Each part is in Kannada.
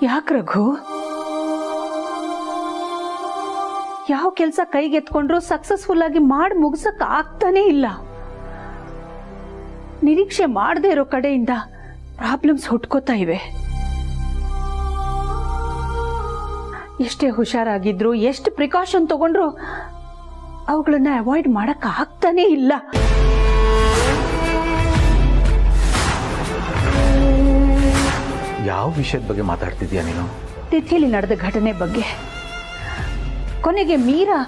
ಯಾಕೆ ರಘು? ಯಾವ ಕೆಲಸ ಕೈಗೆತ್ಕೊಂಡ್ರು ಸಕ್ಸಸ್ಫುಲ್ ಆಗಿ ಮಾಡಿ ಮುಗಿಸಕ್ ಆಗ್ತಾನೆ ಇಲ್ಲ. ನಿರೀಕ್ಷೆ ಮಾಡದೇ ಇರೋ ಕಡೆಯಿಂದ ಪ್ರಾಬ್ಲಮ್ಸ್ ಹುಟ್ಕೋತಾ ಇವೆ. ಎಷ್ಟೇ ಹುಷಾರಾಗಿದ್ರು, ಎಷ್ಟು ಪ್ರಿಕಾಷನ್ ತಗೊಂಡ್ರು ಅವುಗಳನ್ನ ಅವಾಯ್ಡ್ ಮಾಡಕ್ ಆಗ್ತಾನೆ ಇಲ್ಲ. ಯಾವ ವಿಷಯದ ಬಗ್ಗೆ ಮಾತಾಡ್ತಿದ್ಯಾ ನೀನು? ತಿಥಿಲಿ ನಡೆದ ಘಟನೆ ಬಗ್ಗೆ. ಕೊನೆಗೆ ಮೀರಾ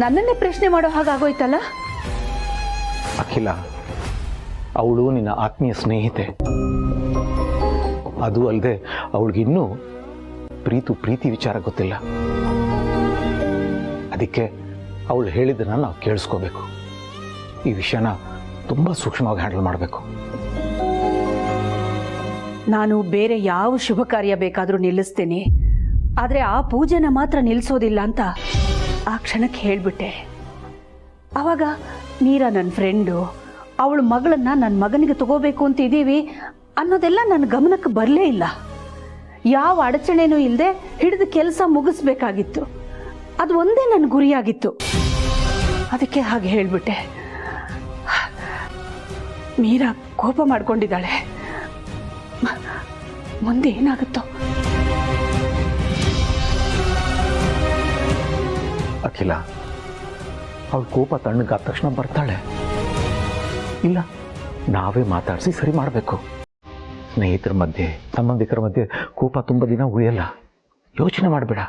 ನನ್ನನ್ನೇ ಪ್ರಶ್ನೆ ಮಾಡೋ ಹಾಗಾಗೋಯ್ತಲ್ಲ. ಅಖಿಲ, ಅವಳು ನಿನ್ನ ಆತ್ಮೀಯ ಸ್ನೇಹಿತೆ. ಅದು ಅಲ್ಲದೆ ಅವಳಿಗಿನ್ನೂ ಪ್ರೀತಿ ವಿಚಾರ ಗೊತ್ತಿಲ್ಲ. ಅದಕ್ಕೆ ಅವಳು ಹೇಳಿದ್ದನ್ನ ನಾವು ಕೇಳಿಸ್ಕೋಬೇಕು. ಈ ವಿಷಯನ ತುಂಬ ಸೂಕ್ಷ್ಮವಾಗಿ ಹ್ಯಾಂಡಲ್ ಮಾಡಬೇಕು. ನಾನು ಬೇರೆ ಯಾವ ಶುಭ ಕಾರ್ಯ ಬೇಕಾದರೂ ನಿಲ್ಲಿಸ್ತೇನೆ, ಆದರೆ ಆ ಪೂಜೆನ ಮಾತ್ರ ನಿಲ್ಲಿಸೋದಿಲ್ಲ ಅಂತ ಆ ಕ್ಷಣಕ್ಕೆ ಹೇಳಿಬಿಟ್ಟೆ. ಆವಾಗ ಮೀರಾ ನನ್ನ ಫ್ರೆಂಡು, ಅವಳ ಮಗಳನ್ನ ನನ್ನ ಮಗನಿಗೆ ತಗೋಬೇಕು ಅಂತಿದ್ದೀವಿ ಅನ್ನೋದೆಲ್ಲ ನನ್ನ ಗಮನಕ್ಕೆ ಬರಲೇ ಇಲ್ಲ. ಯಾವ ಅಡಚಣೆನೂ ಇಲ್ಲದೆ ಹಿಡಿದು ಕೆಲಸ ಮುಗಿಸ್ಬೇಕಾಗಿತ್ತು. ಅದು ಒಂದೇ ನನ್ನ ಗುರಿಯಾಗಿತ್ತು. ಅದಕ್ಕೆ ಹಾಗೆ ಹೇಳಿಬಿಟ್ಟೆ. ಮೀರಾ ಕೋಪ ಮಾಡ್ಕೊಂಡಿದ್ದಾಳೆ. ಮುಂದೆ ಏನಾಗುತ್ತೋ? ಅಖಿಲ, ಅವಳ ಕೋಪ ತಣ್ಣಗಾದ ತಕ್ಷಣ ಬರ್ತಾಳೆ. ಇಲ್ಲ, ನಾವೇ ಮಾತಾಡಿಸಿ ಸರಿ ಮಾಡಬೇಕು. ಸ್ನೇಹಿತರ ಮಧ್ಯೆ, ಸಂಬಂಧಿಕರ ಮಧ್ಯೆ ಕೋಪ ತುಂಬ ದಿನ ಉಳಿಯಲ್ಲ. ಯೋಚನೆ ಮಾಡಬೇಡ.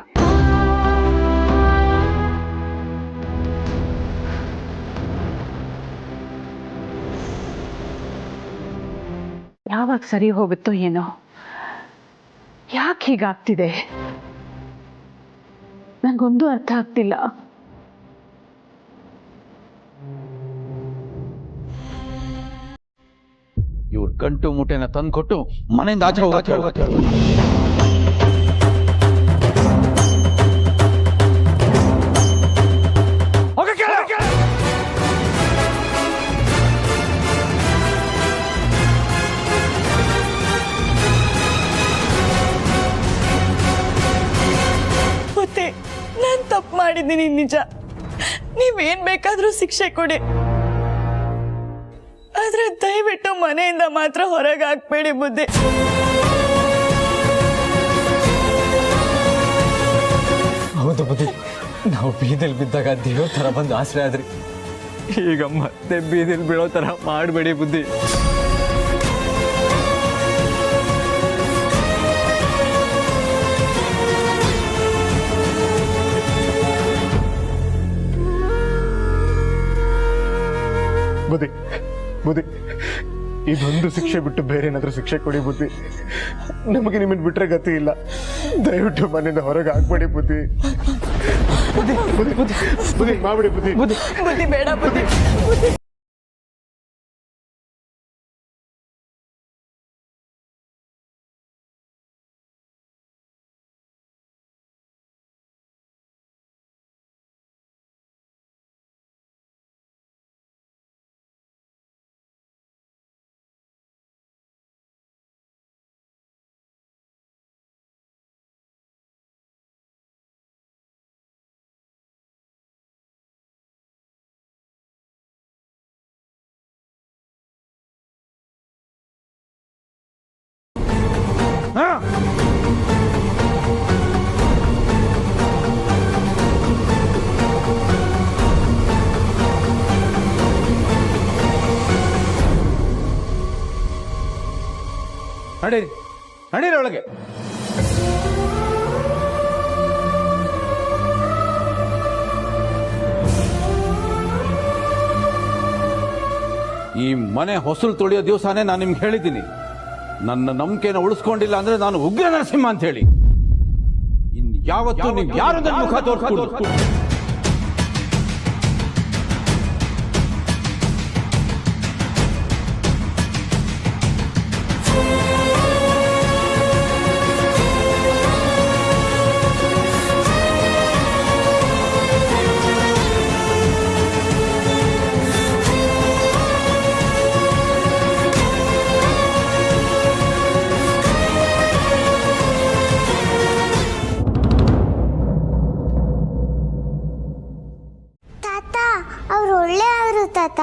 ಯಾವಾಗ ಸರಿ ಹೋಗುತ್ತೋ ಏನೋ. ಯಾಕೆ ಹೀಗಾಗ್ತಿದೆ ನಂಗೊಂದು ಅರ್ಥ ಆಗ್ತಿಲ್ಲ. ಇವ್ರ ಗಂಟು ಮುಟೆನ ತಂದ್ಕೊಟ್ಟು ಮನೆಯಿಂದ ಆಚೆ ಹೋಗತ್ತೆ. ನಾನು ತಪ್ಪು ಮಾಡಿದ್ದೀನಿ, ನಿಜ. ನೀವೇನ್ ಬೇಕಾದ್ರೂ ಶಿಕ್ಷೆ ಕೊಡಿ, ಆದ್ರೆ ದಯವಿಟ್ಟು ಮನೆಯಿಂದ ಮಾತ್ರ ಹೊರಗೆ ಹಾಕ್ಬೇಡಿ ಬುದ್ಧಿ. ಹೌದು ಬುದ್ಧಿ, ನಾವು ಬೀದಿಲ್ ಬಿದ್ದಾಗ ದೇವ್ರ ತರ ಬಂದು ಆಶ್ರಯ ಆದ್ರಿ. ಈಗ ಮತ್ತೆ ಬೀದಿಲ್ ಬೀಳೋ ತರ ಮಾಡಬೇಡಿ ಬುದ್ಧಿ. ಬುದ್ಧಿ ಬುದ್ಧಿ, ಇದೊಂದು ಶಿಕ್ಷೆ ಬಿಟ್ಟು ಬೇರೆ ಏನಾದ್ರೂ ಶಿಕ್ಷೆ ಕೊಡಿ ಬುದ್ಧಿ. ನಮಗೆ ನಿಮ್ಮನ್ನು ಬಿಟ್ರೆ ಗತಿ ಇಲ್ಲ. ದಯವಿಟ್ಟು ಮನೆಯಿಂದ ಹೊರಗೆ ಹಾಕ್ಬೇಡಿ ಬುದ್ಧಿ. ಬುದ್ಧಿ ಬುದ್ಧಿ ಬುದ್ಧಿ ಬುದ್ಧಿ ಮಾಡ್ಬಿಡಿ ಬುದ್ಧಿ. ಬುದ್ಧಿ ಬೇಡ ಬುದ್ಧಿ. ನಡೀರಿ ನಡೀರಿ ಒಳಗೆ. ಈ ಮನೆ ಹೊಸಲು ತೊಳೆಯೋ ದಿವಸನೇ ನಾನು ನಿಮ್ಗೆ ಹೇಳಿದ್ದೀನಿ, ನನ್ನ ನಂಬಿಕೆನ ಉಳಿಸ್ಕೊಂಡಿಲ್ಲ ಅಂದ್ರೆ ನಾನು ಉಗ್ರ ನರಸಿಂಹ ಅಂತ ಹೇಳಿ. ಇನ್ ಯಾವತ್ತೂ ನೀವು ಯಾರು ನನ್ನ ಮುಖ ತೋರಿಸ್ಕೊಡು. ಅವ್ರು ಒಳ್ಳೆಯವರು ತಾತ.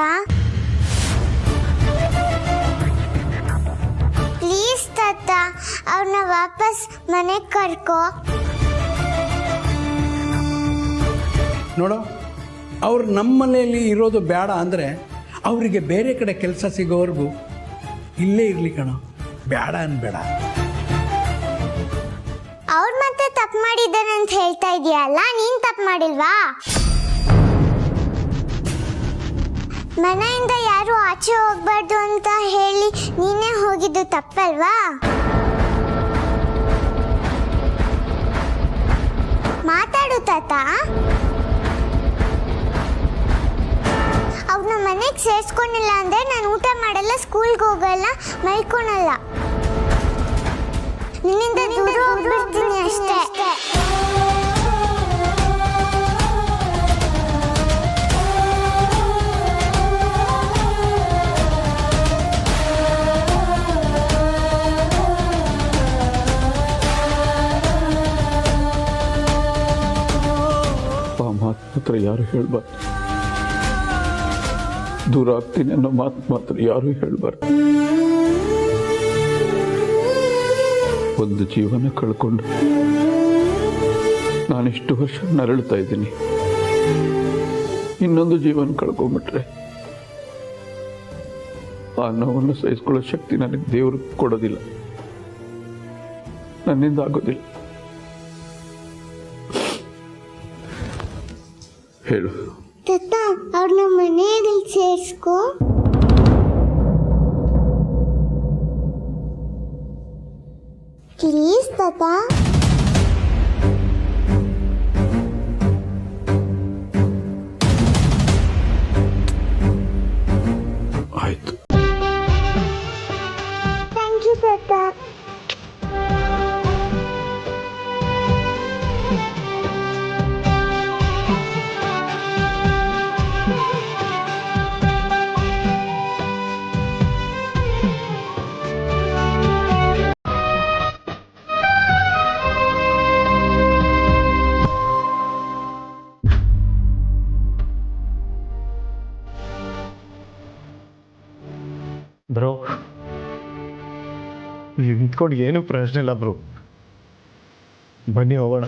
ಪ್ಲೀಸ್ ತಾತ, ಅವ್ರನ್ನ ವಾಪಸ್ ಮನೆಗೆ ಕರ್ಕೋ. ನೋಡು, ಅವ್ರು ನಮ್ಮ ಮನೆಯಲ್ಲಿ ಇರೋದು ಬೇಡ ಅಂದರೆ ಅವರಿಗೆ ಬೇರೆ ಕಡೆ ಕೆಲಸ ಸಿಗೋವರೆಗೂ ಇಲ್ಲೇ ಇರಲಿ ಕಣೋ, ಬೇಡ ಅನ್ಬೇಡ. ಅವ್ರು ಮತ್ತೆ ತಪ್ಪು ಮಾಡಿದ್ದಾನೆ ಅಂತ ಹೇಳ್ತಾ ಇದೀಯಲ್ಲ, ನೀನ್ ತಪ್ಪು ಮಾಡಿಲ್ವಾ? ಮನೆಯಿಂದ ಯಾರು ಆಚೆ ಹೋಗ್ಬಾರ್ದು ಅಂತ ಹೇಳಿ ನೀನೇ ಹೋಗಿದ್ದು ತಪ್ಪಲ್ವಾ? ಮಾತಾಡು ತಾತ. ಅವ್ರನ್ನ ಮನೆಗೆ ಸೇರಿಸ್ಕೊಂಡಿಲ್ಲ ಅಂದ್ರೆ ನಾನು ಊಟ ಮಾಡಲ್ಲ, ಸ್ಕೂಲ್ಗೆ ಹೋಗಲ್ಲ, ಮಲ್ಕೊಳಲ್ಲ. ನಿನ್ನಿಂದ ದೂರ ಹೋಗ್ಬಿಡ್ತೀನಿ ಅಷ್ಟೇ. ಆ ಮಾತು ಮಾತ್ರ ಯಾರು ಹೇಳ್ಬಾರ್ದು. ದೂರ ಆಗ್ತೀನಿ ಅನ್ನೋ ಮಾತು ಮಾತ್ರ ಯಾರು ಹೇಳ್ಬಾರ್ದು. ಒಂದು ಜೀವನ ಕಳ್ಕೊಂಡು ನಾನಿಷ್ಟು ವರ್ಷ ನರಳುತ್ತಾ ಇದ್ದೀನಿ. ಇನ್ನೊಂದು ಜೀವನ ಕಳ್ಕೊಂಡ್ಬಿಟ್ರೆ ಆ ನೋವನ್ನು ಸಹಿಸ್ಕೊಳ್ಳೋ ಶಕ್ತಿ ನನಗೆ ದೇವರು ಕೊಡೋದಿಲ್ಲ, ನನ್ನಿಂದ ಆಗೋದಿಲ್ಲ. ಹೇಳು ತಾತ, ಅವ್ರನ್ನ ಮನೆಯಲ್ಲಿ ಸೇರಿಸ್ಕೋ. ಪ್ಲೀಸ್ ತಾತ. ಆಯ್ತು. ಥ್ಯಾಂಕ್ ಯು ತಾತ. ಬ್ರೋ, ನಿಂತ್ಕೊಂಡು ಏನು ಪ್ರಶ್ನೆ ಇಲ್ಲ ಬ್ರೋ, ಬನ್ನಿ ಹೋಗೋಣ.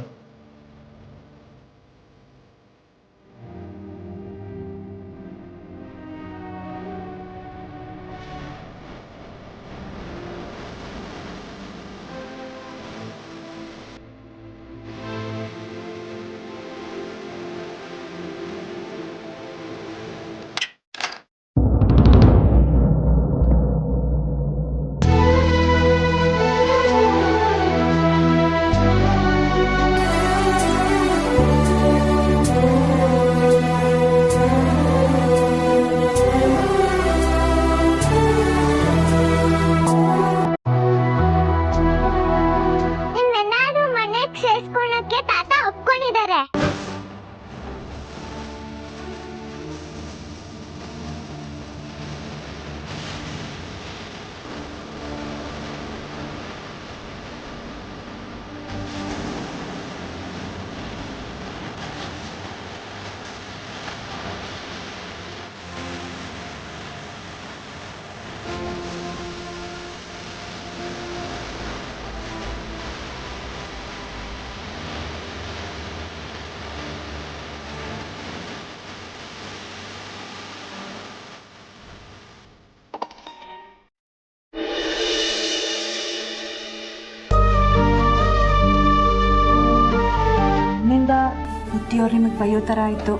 ಬುದ್ಧಿಯವ್ರು ನಿಮಗೆ ಬೈಯೋ ಥರ ಆಯಿತು,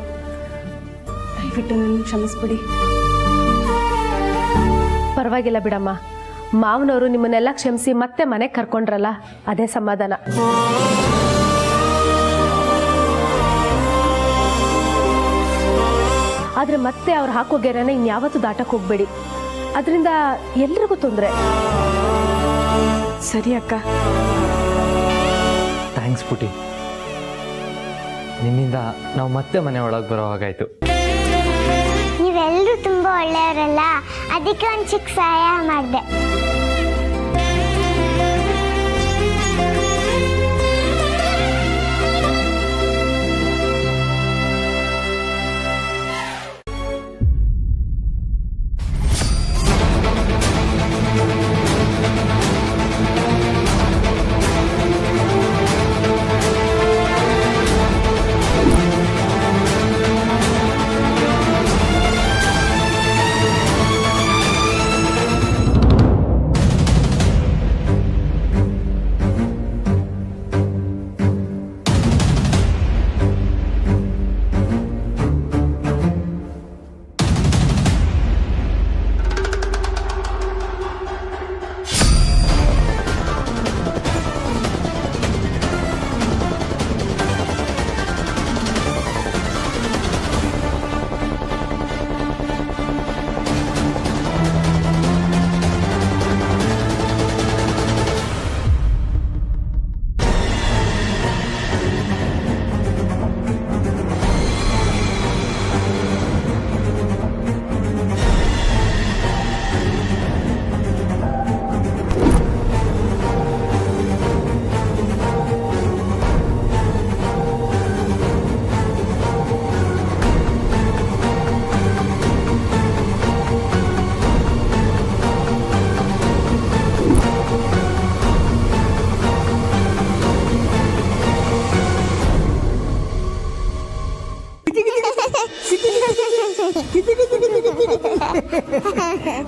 ದಯವಿಟ್ಟು ನನಗೆ ಕ್ಷಮಿಸ್ಬಿಡಿ. ಪರವಾಗಿಲ್ಲ ಬಿಡಮ್ಮ, ಮಾವನವರು ನಿಮ್ಮನ್ನೆಲ್ಲ ಕ್ಷಮಿಸಿ ಮತ್ತೆ ಮನೆಗೆ ಕರ್ಕೊಂಡ್ರಲ್ಲ, ಅದೇ ಸಮಾಧಾನ. ಆದರೆ ಮತ್ತೆ ಅವ್ರು ಹಾಕೋ ಗೆರೆನ ಇನ್ಯಾವತ್ತೂ ದಾಟಕ್ಕೆ ಹೋಗಬೇಡಿ, ಅದರಿಂದ ಎಲ್ರಿಗೂ ತೊಂದರೆ. ಸರಿ ಅಕ್ಕ. ಥ್ಯಾಂಕ್ಸ್ ಪುಟಿ, ನಿನ್ನಿಂದ ನಾವು ಮತ್ತೆ ಮನೆ ಒಳಗೆ ಬರೋ ಹಾಗಾಯ್ತು. ನೀವೆಲ್ಲರೂ ತುಂಬಾ ಒಳ್ಳೆಯವರಲ್ಲ, ಅದಕ್ಕೆ ಒಂದು ಚಿಕ್ಕ ಸಹಾಯ ಮಾಡಿದೆ.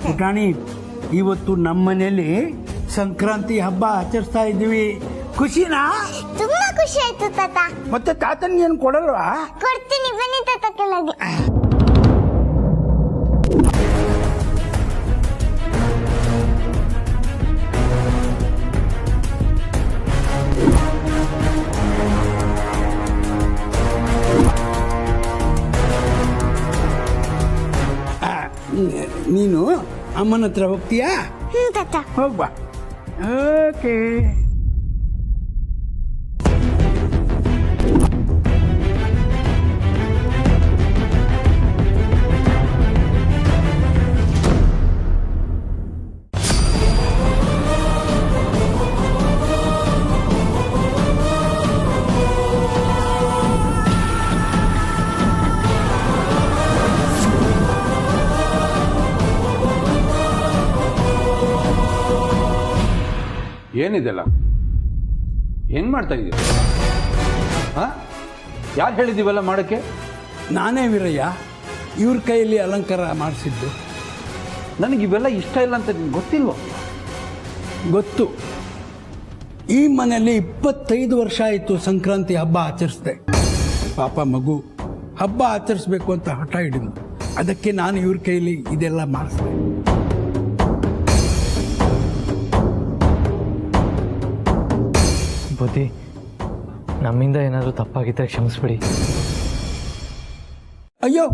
ಪುಟಾಣಿ, ಇವತ್ತು ನಮ್ಮ ಮನೆಯಲ್ಲಿ ಸಂಕ್ರಾಂತಿ ಹಬ್ಬ ಆಚರಿಸ್ತಾ ಇದ್ದೀವಿ. ಖುಷಿನಾ? ತುಂಬಾ ಖುಷಿ ಆಯ್ತು ತಾತ. ಮತ್ತೆ ತಾತನ್ಗೆ ಏನು ಕೊಡಲ್ವಾ? ಕೊಡ್ತೀನಿ, ಬನ್ನಿ ತಾತ ಕೆಳಗೆ. ನೀನು ಅಮ್ಮನ ಹತ್ರ ಹೋಗ್ತೀಯಾ? ತಾತ. ಹೋಗ್ಬಾ. ಓಕೆ. ಏನಿದೆಲ್ಲ? ಏನ್ ಮಾಡ್ತಾ ಇದ್ದೀರ? ಯಾರು ಹೇಳಿದೀವಲ್ಲ ಮಾಡಕ್ಕೆ? ನಾನೇ ವೀರಯ್ಯ, ಇವ್ರ ಕೈಯಲ್ಲಿ ಅಲಂಕಾರ ಮಾಡಿಸಿದ್ದು. ನನಗೆ ಇವೆಲ್ಲ ಇಷ್ಟ ಇಲ್ಲ ಅಂತ ನಿಮ್ಗೆ ಗೊತ್ತಿಲ್ವ? ಗೊತ್ತು. ಈ ಮನೆಯಲ್ಲಿ 25 ವರ್ಷ ಆಯಿತು ಸಂಕ್ರಾಂತಿ ಹಬ್ಬ ಆಚರಿಸ್ದೆ. ಪಾಪ ಮಗು ಹಬ್ಬ ಆಚರಿಸ್ಬೇಕು ಅಂತ ಹಠ ಹಿಡಿದು, ಅದಕ್ಕೆ ನಾನು ಇವ್ರ ಕೈಯಲ್ಲಿ ಇದೆಲ್ಲ ಮಾಡಿಸ್ದೆ. ಬುದ್ಧಿ, ನಮ್ಮಿಂದ ಏನಾದರೂ ತಪ್ಪಾಗಿದ್ದರೆ ಕ್ಷಮಿಸ್ಬಿಡಿ. ಅಯ್ಯೋ,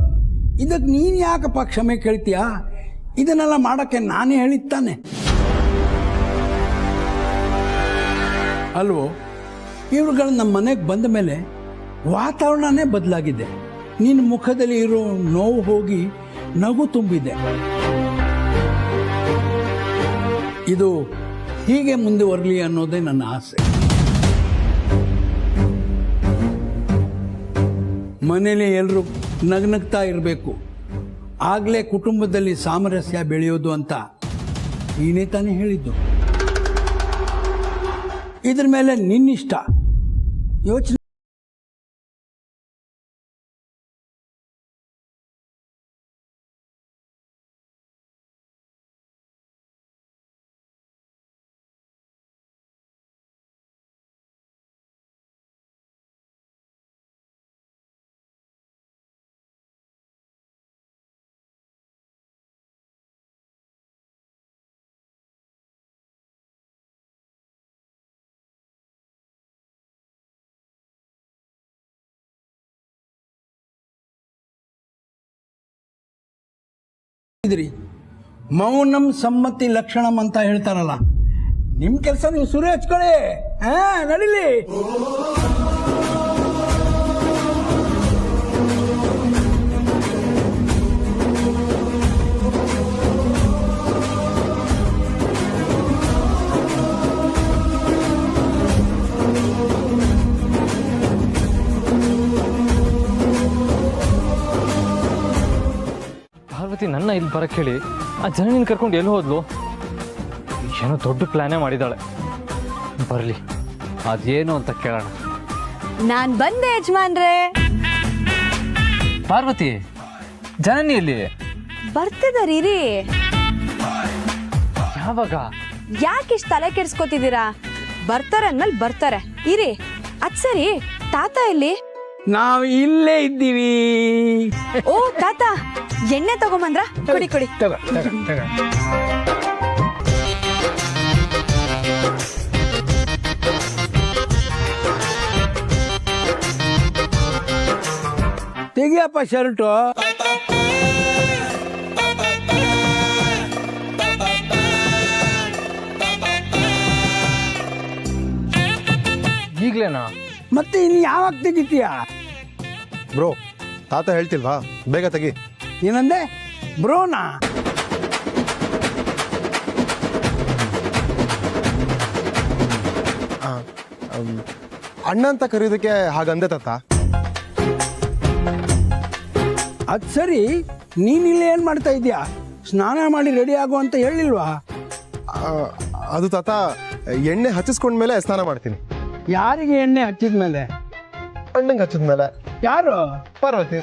ಇದಕ್ಕೆ ನೀನು ಯಾಕಪ್ಪ ಕ್ಷಮೆ ಕೇಳ್ತೀಯಾ? ಇದನ್ನೆಲ್ಲ ಮಾಡೋಕ್ಕೆ ನಾನೇ ಹೇಳಿದ್ದಾನೆ ಅಲ್ವೋ? ಇವ್ರುಗಳು ನಮ್ಮ ಮನೆಗೆ ಬಂದ ಮೇಲೆ ವಾತಾವರಣನೇ ಬದಲಾಗಿದೆ. ನಿನ್ನ ಮುಖದಲ್ಲಿ ಇರೋ ನೋವು ಹೋಗಿ ನಗು ತುಂಬಿದೆ. ಇದು ಹೀಗೆ ಮುಂದುವರಲಿ ಅನ್ನೋದೇ ನನ್ನ ಆಸೆ. ಮನೇಲಿ ಎಲ್ಲರೂ ನಗ್ನಗ್ತಾ ಇರಬೇಕು, ಆಗಲೇ ಕುಟುಂಬದಲ್ಲಿ ಸಾಮರಸ್ಯ ಬೆಳೆಯೋದು ಅಂತ ನೀನೇ ತಾನೇ ಹೇಳಿದ್ದು. ಇದ್ರ ಮೇಲೆ ನಿನ್ನಿಷ್ಟ, ಯೋಚನೆ. ಮೌನಂ ಸಮ್ಮತಿ ಲಕ್ಷಣಂ ಅಂತ ಹೇಳ್ತಾರಲ್ಲ, ನಿಮ್ ಕೆಲಸ ನೀವು ಸುರಿ ಹಚ್ಕೊಳ್ಳಿ. ನಡಿಲಿ. ಪಾರ್ವತಿ ನನ್ನ ಇಲ್ಲಿ ಬರಕ್ಕೆ ಹೇಳಿ ಆ ಜನನಿನ ಕರ್ಕೊಂಡು ಎಲ್ಲಿ ಹೋದ್ಲು? ಏನೋ ದೊಡ್ಡ ಪ್ಲಾನೇ ಮಾಡಿದಾಳೆ. ಬರಲಿ, ಅದೇನು ಅಂತ ಕೇಳೋಣ. ನಾನ್ ಬಂದೆ ಯಜಮಾನ್ರೆ. ಪಾರ್ವತಿ, ಜನನಿ ಇಲ್ಲಿ ಬರ್ತಿದಾರೀರಿ. ಯಾವಾಗ? ಯಾಕಿಷ್ಟು ತಲೆ ಕೆಡ್ಸ್ಕೊತಿದ್ದೀರಾ? ಬರ್ತಾರೆ ಅಂದ್ಮೇಲೆ ಬರ್ತಾರೆ ಇರಿ. ಅದ್ ಸರಿ, ತಾತ ಇಲ್ಲಿ? ನಾವು ಇಲ್ಲೇ ಇದ್ದೀವಿ. ಓ ತಾತ, ಎಣ್ಣೆ ತಗೊಂಬಂದ್ರ? ಕೊಡಿ ಕೊಡಿ. ತೆಗಿಯಪ್ಪ ಶರ್ಟು. ಈಗ್ಲೇನಾ? ಮತ್ತೆ ಇನ್ನು ಯಾವಾಗ ತೆಗಿತೀಯ? ಬ್ರೋ, ತಾತ ಹೇಳ್ತಿಲ್ವಾ, ಬೇಗ ತೆಗಿ. ಏನಂದೆ? ಬ್ರೋನಾ? ಅಣ್ಣ ಅಂತ ಕರೆಯೋದಕ್ಕೆ ಹಾಗಂದೆ ತಾತ. ಅದ್ ಸರಿ, ನೀನಿಲ್ಲಿ ಏನ್ ಮಾಡ್ತಾ ಇದೀಯಾ? ಸ್ನಾನ ಮಾಡಿ ರೆಡಿ ಆಗು ಅಂತ ಹೇಳಿಲ್ವಾ? ಅದು ತಾತ, ಎಣ್ಣೆ ಹಚ್ಚಿಸ್ಕೊಂಡ್ಮೇಲೆ ಸ್ನಾನ ಮಾಡ್ತೀನಿ. ಯಾರಿಗೆ ಎಣ್ಣೆ ಹಚ್ಚಿದ್ಮೇಲೆ? ಅಣ್ಣಂಗೆ ಹಚ್ಚಿದ್ಮೇಲೆ. ಯಾರು? ಪಾರ್ವತಿ.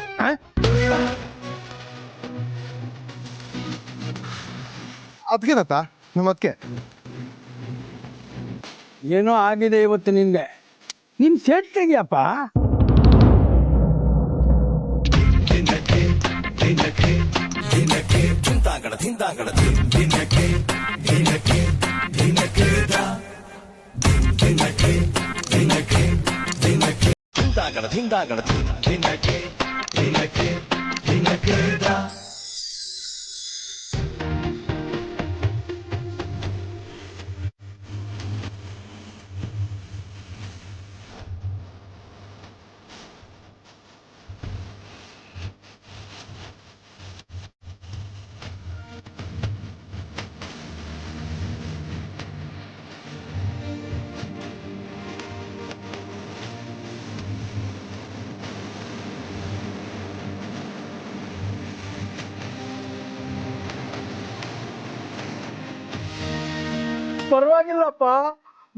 ಅದಕ್ಕೇನತ್ತ ನಮ್ಮ ಅದಕ್ಕೆ ಏನೋ ಆಗಿದೆ ಇವತ್ತು ನಿನ್ಗೆ. ನಿನ್ ಸೆಟ್ ತೆಗಿಯಪ್ಪ. ಪರವಾಗಿಲ್ಲಪ್ಪ,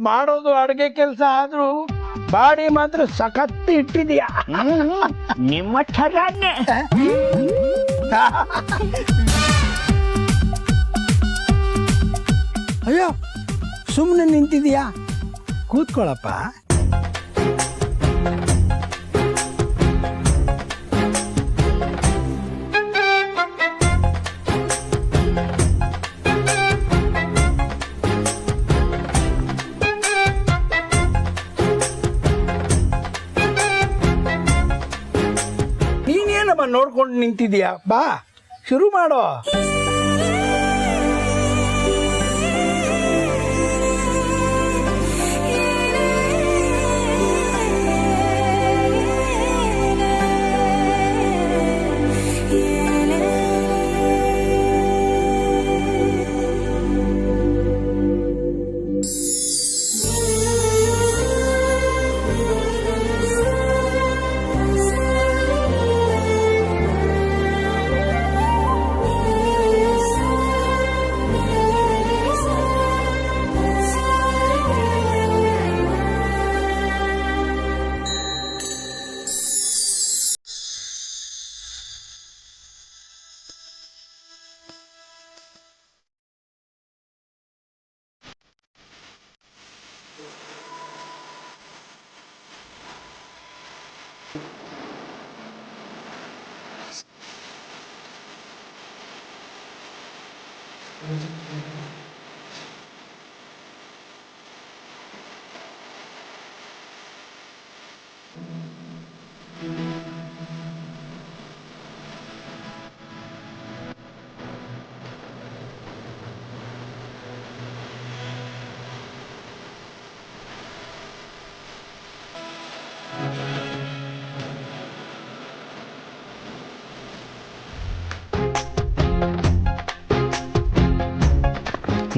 ಮಾಡೋದು ಅಡುಗೆ ಕೆಲಸ ಆದ್ರೂ ಬಾಡಿ ಮಾತ್ರ ಸಖತ್ ಇಟ್ಟಿದೀಯ. ನಿಮ್ಮ ಥರಾನೇ. ಅಯ್ಯೋ ಸುಮ್ಮನೆ ನಿಂತಿದೀಯಾ, ಕೂತ್ಕೊಳ್ಳಪ್ಪ. ನೀನೇನಮ್ಮ ನೋಡ್ಕೊಂಡು ನಿಂತಿದೀಯಾ, ಬಾ ಶುರು ಮಾಡೋ.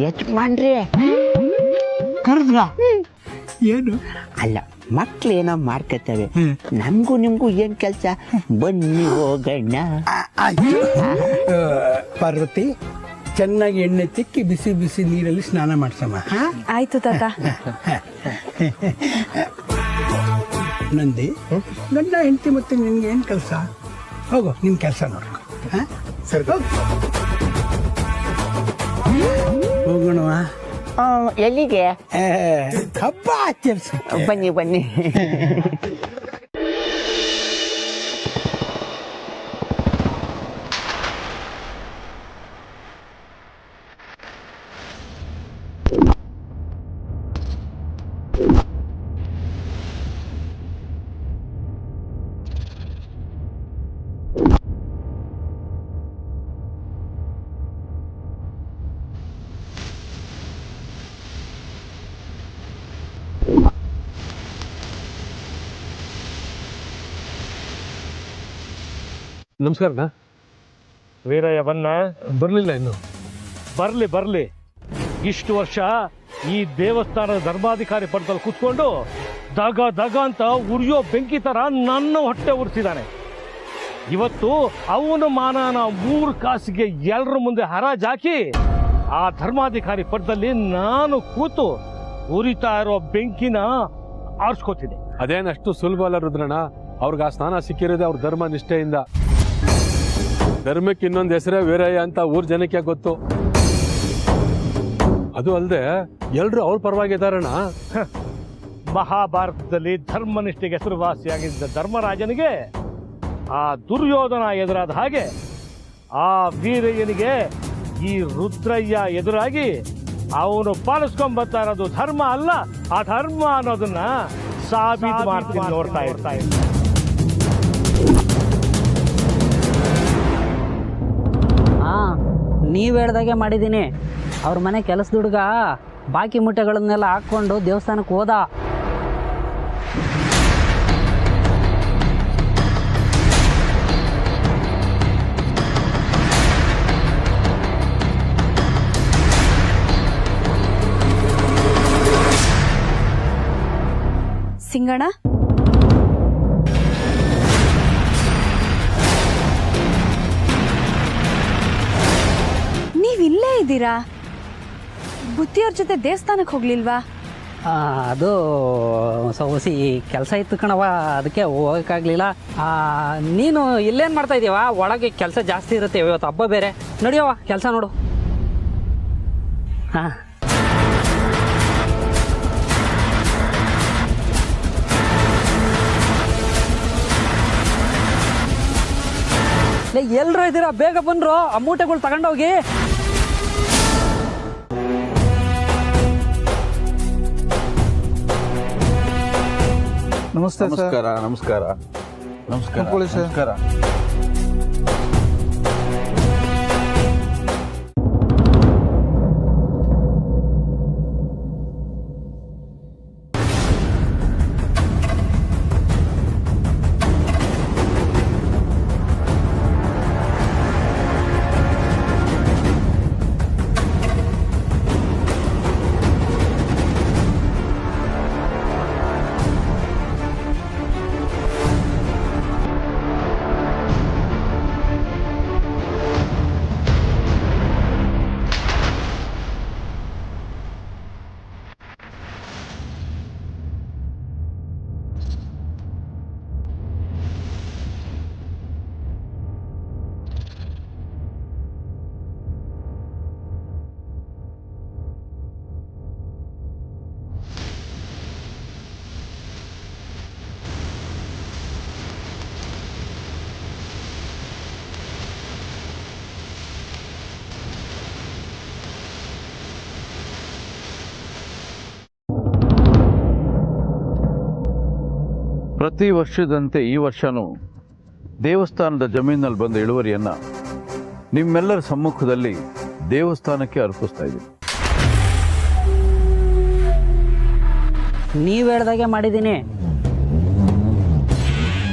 ಯಜಮಾನ್ರಿ ಕರೆದ್ರ ಏನು ಅಲ್ಲ, ಮಕ್ಳೇನೋ ಮಾಡ್ಕೊತವೆ, ನಮಗೂ ನಿಮ್ಗೂ ಏನ್ ಕೆಲ್ಸ, ಬನ್ನಿ ಹೋಗೋಣ. ಪಾರ್ವತಿ, ಚೆನ್ನಾಗಿ ಎಣ್ಣೆ ತಿಕ್ಕಿ ಬಿಸಿ ಬಿಸಿ ನೀರಲ್ಲಿ ಸ್ನಾನ ಮಾಡ್ಸಮ್ಮ. ಆಯ್ತು ತಾತ. ನಂದಿ, ಗಂಡ ಹೆಂಡತಿ ಮತ್ತೆ ನಿನ್ಗೆ ಏನ್ ಕೆಲಸ? ಹೋಗೋ, ನಿನ್ ಕೆಲಸ ನೋಡ್ಕೊ. ಸರಿ ಹೋಗೋಣವಾ? ಎಲ್ಲಿಗೆ? ಹಬ್ಬ ಆಚರಿಸಕ್ಕೆ. ಬನ್ನಿ ಬನ್ನಿ. ನಮಸ್ಕಾರ. ವೀರಯ್ಯ ಬನ್ನ ಬರಲಿಲ್ಲ ಇನ್ನು. ಬರಲಿ ಬರಲಿ. ಇಷ್ಟು ವರ್ಷ ಈ ದೇವಸ್ಥಾನದ ಧರ್ಮಾಧಿಕಾರಿ ಪದದಲ್ಲಿ ಕೂತ್ಕೊಂಡು ದಗ ದಗ ಅಂತ ಉರಿಯೋ ಬೆಂಕಿ ಥರ ನನ್ನ ಹೊಟ್ಟೆ ಉರಿಸಿದ್ದಾನೆ. ಇವತ್ತು ಅವನ ಮಾನನ 3 ಕಾಸಿಗೆ ಎಲ್ಲರ ಮುಂದೆ ಹರಾಜಾಕಿ ಆ ಧರ್ಮಾಧಿಕಾರಿ ಪದದಲ್ಲಿ ನಾನು ಕೂತು ಉರಿತಾ ಇರೋ ಬೆಂಕಿನ ಆರಿಸ್ಕೋತೀನಿ. ಅದೇನಷ್ಟು ಸುಲಭ ಅಲ್ಲ ರುದ್ರಣ್ಣ. ಅವ್ರಿಗೆ ಆ ಸ್ಥಾನ ಸಿಕ್ಕಿರೋದೆ ಅವ್ರ ಧರ್ಮ ನಿಷ್ಠೆಯಿಂದ. ಧರ್ಮಕ್ಕೆ ಇನ್ನೊಂದು ಹೆಸರೇ ವೀರಯ್ಯ ಅಂತ ಊರ್ ಜನಕ್ಕೆ ಗೊತ್ತು. ಅದು ಅಲ್ಲದೆ ಎಲ್ರು ಅವ್ರ ಪರವಾಗಿದ್ದಾರಣ್ಣ. ಮಹಾಭಾರತದಲ್ಲಿ ಧರ್ಮನಿಷ್ಠೆಗೆ ಹೆಸರುವಾಸಿಯಾಗಿದ್ದ ಧರ್ಮರಾಜನಿಗೆ ಆ ದುರ್ಯೋಧನ ಎದುರಾದ ಹಾಗೆ ಆ ವೀರಯ್ಯನಿಗೆ ಈ ರುದ್ರಯ್ಯ ಎದುರಾಗಿ ಅವನು ಪಾಲಿಸ್ಕೊಂಡ್ ಬರ್ತಾ ಇರೋದು ಧರ್ಮ ಅಲ್ಲ ಅಧರ್ಮ ಅನ್ನೋದನ್ನ ಸಾಬೀತು ಮಾಡ್ತೀನಿ ನೋಡ್ತಾ ಇರ್ತಾ ಇದ್ದ. ನೀವು ಹೇಳ್ದಾಗೆ ಮಾಡಿದ್ದೀನಿ. ಅವ್ರ ಮನೆ ಕೆಲಸದ ಹುಡುಗ ಬಾಕಿ ಮೂಟೆಗಳನ್ನೆಲ್ಲ ಹಾಕ್ಕೊಂಡು ದೇವಸ್ಥಾನಕ್ಕೆ ಹೋದ. ಸಿಂಗಣ್ಣ, ನೀವಿಲ್ಲೇ ಇದ್ದೀರಾ? ಬುತ್ತಿಯವ್ರ ಜೊತೆ ದೇವಸ್ಥಾನಕ್ಕೆ ಹೋಗ್ಲಿಲ್ವಾ? ಅದು ಹೊಸಿ ಕೆಲಸ ಇತ್ತು ಕಣವ, ಅದಕ್ಕೆ ಹೋಗೋಕ್ಕಾಗಲಿಲ್ಲ. ನೀನು ಇಲ್ಲೇನು ಮಾಡ್ತಾ ಇದೀವ? ಒಳಗೆ ಕೆಲಸ ಜಾಸ್ತಿ ಇರುತ್ತೆ, ಇವತ್ತು ಹಬ್ಬ ಬೇರೆ. ನಡಿಯವ, ಕೆಲಸ ನೋಡು. ಹಾಂ, ಎಲ್ಲರೂ ಇದ್ದೀರಾ? ಬೇಗ ಬಂದ್ರು, ಆ ಮೂಟೆಗಳು ತಗೊಂಡೋಗಿ. ನಮಸ್ತೆ. ನಮಸ್ಕಾರ. ನಮಸ್ಕಾರ. ನಮಸ್ಕಾರ. ನಮಸ್ಕಾರ. ಪ್ರತಿ ವರ್ಷದಂತೆ ಈ ವರ್ಷನೂ ದೇವಸ್ಥಾನದ ಜಮೀನಲ್ಲಿ ಬಂದ ಇಳುವರಿಯನ್ನು ನಿಮ್ಮೆಲ್ಲರ ಸಮ್ಮುಖದಲ್ಲಿ ದೇವಸ್ಥಾನಕ್ಕೆ ಅರ್ಪಿಸ್ತಾ ಇದ್ದೀನಿ. ನೀವು ಹೇಳ್ದಾಗೆ ಮಾಡಿದ್ದೀನಿ.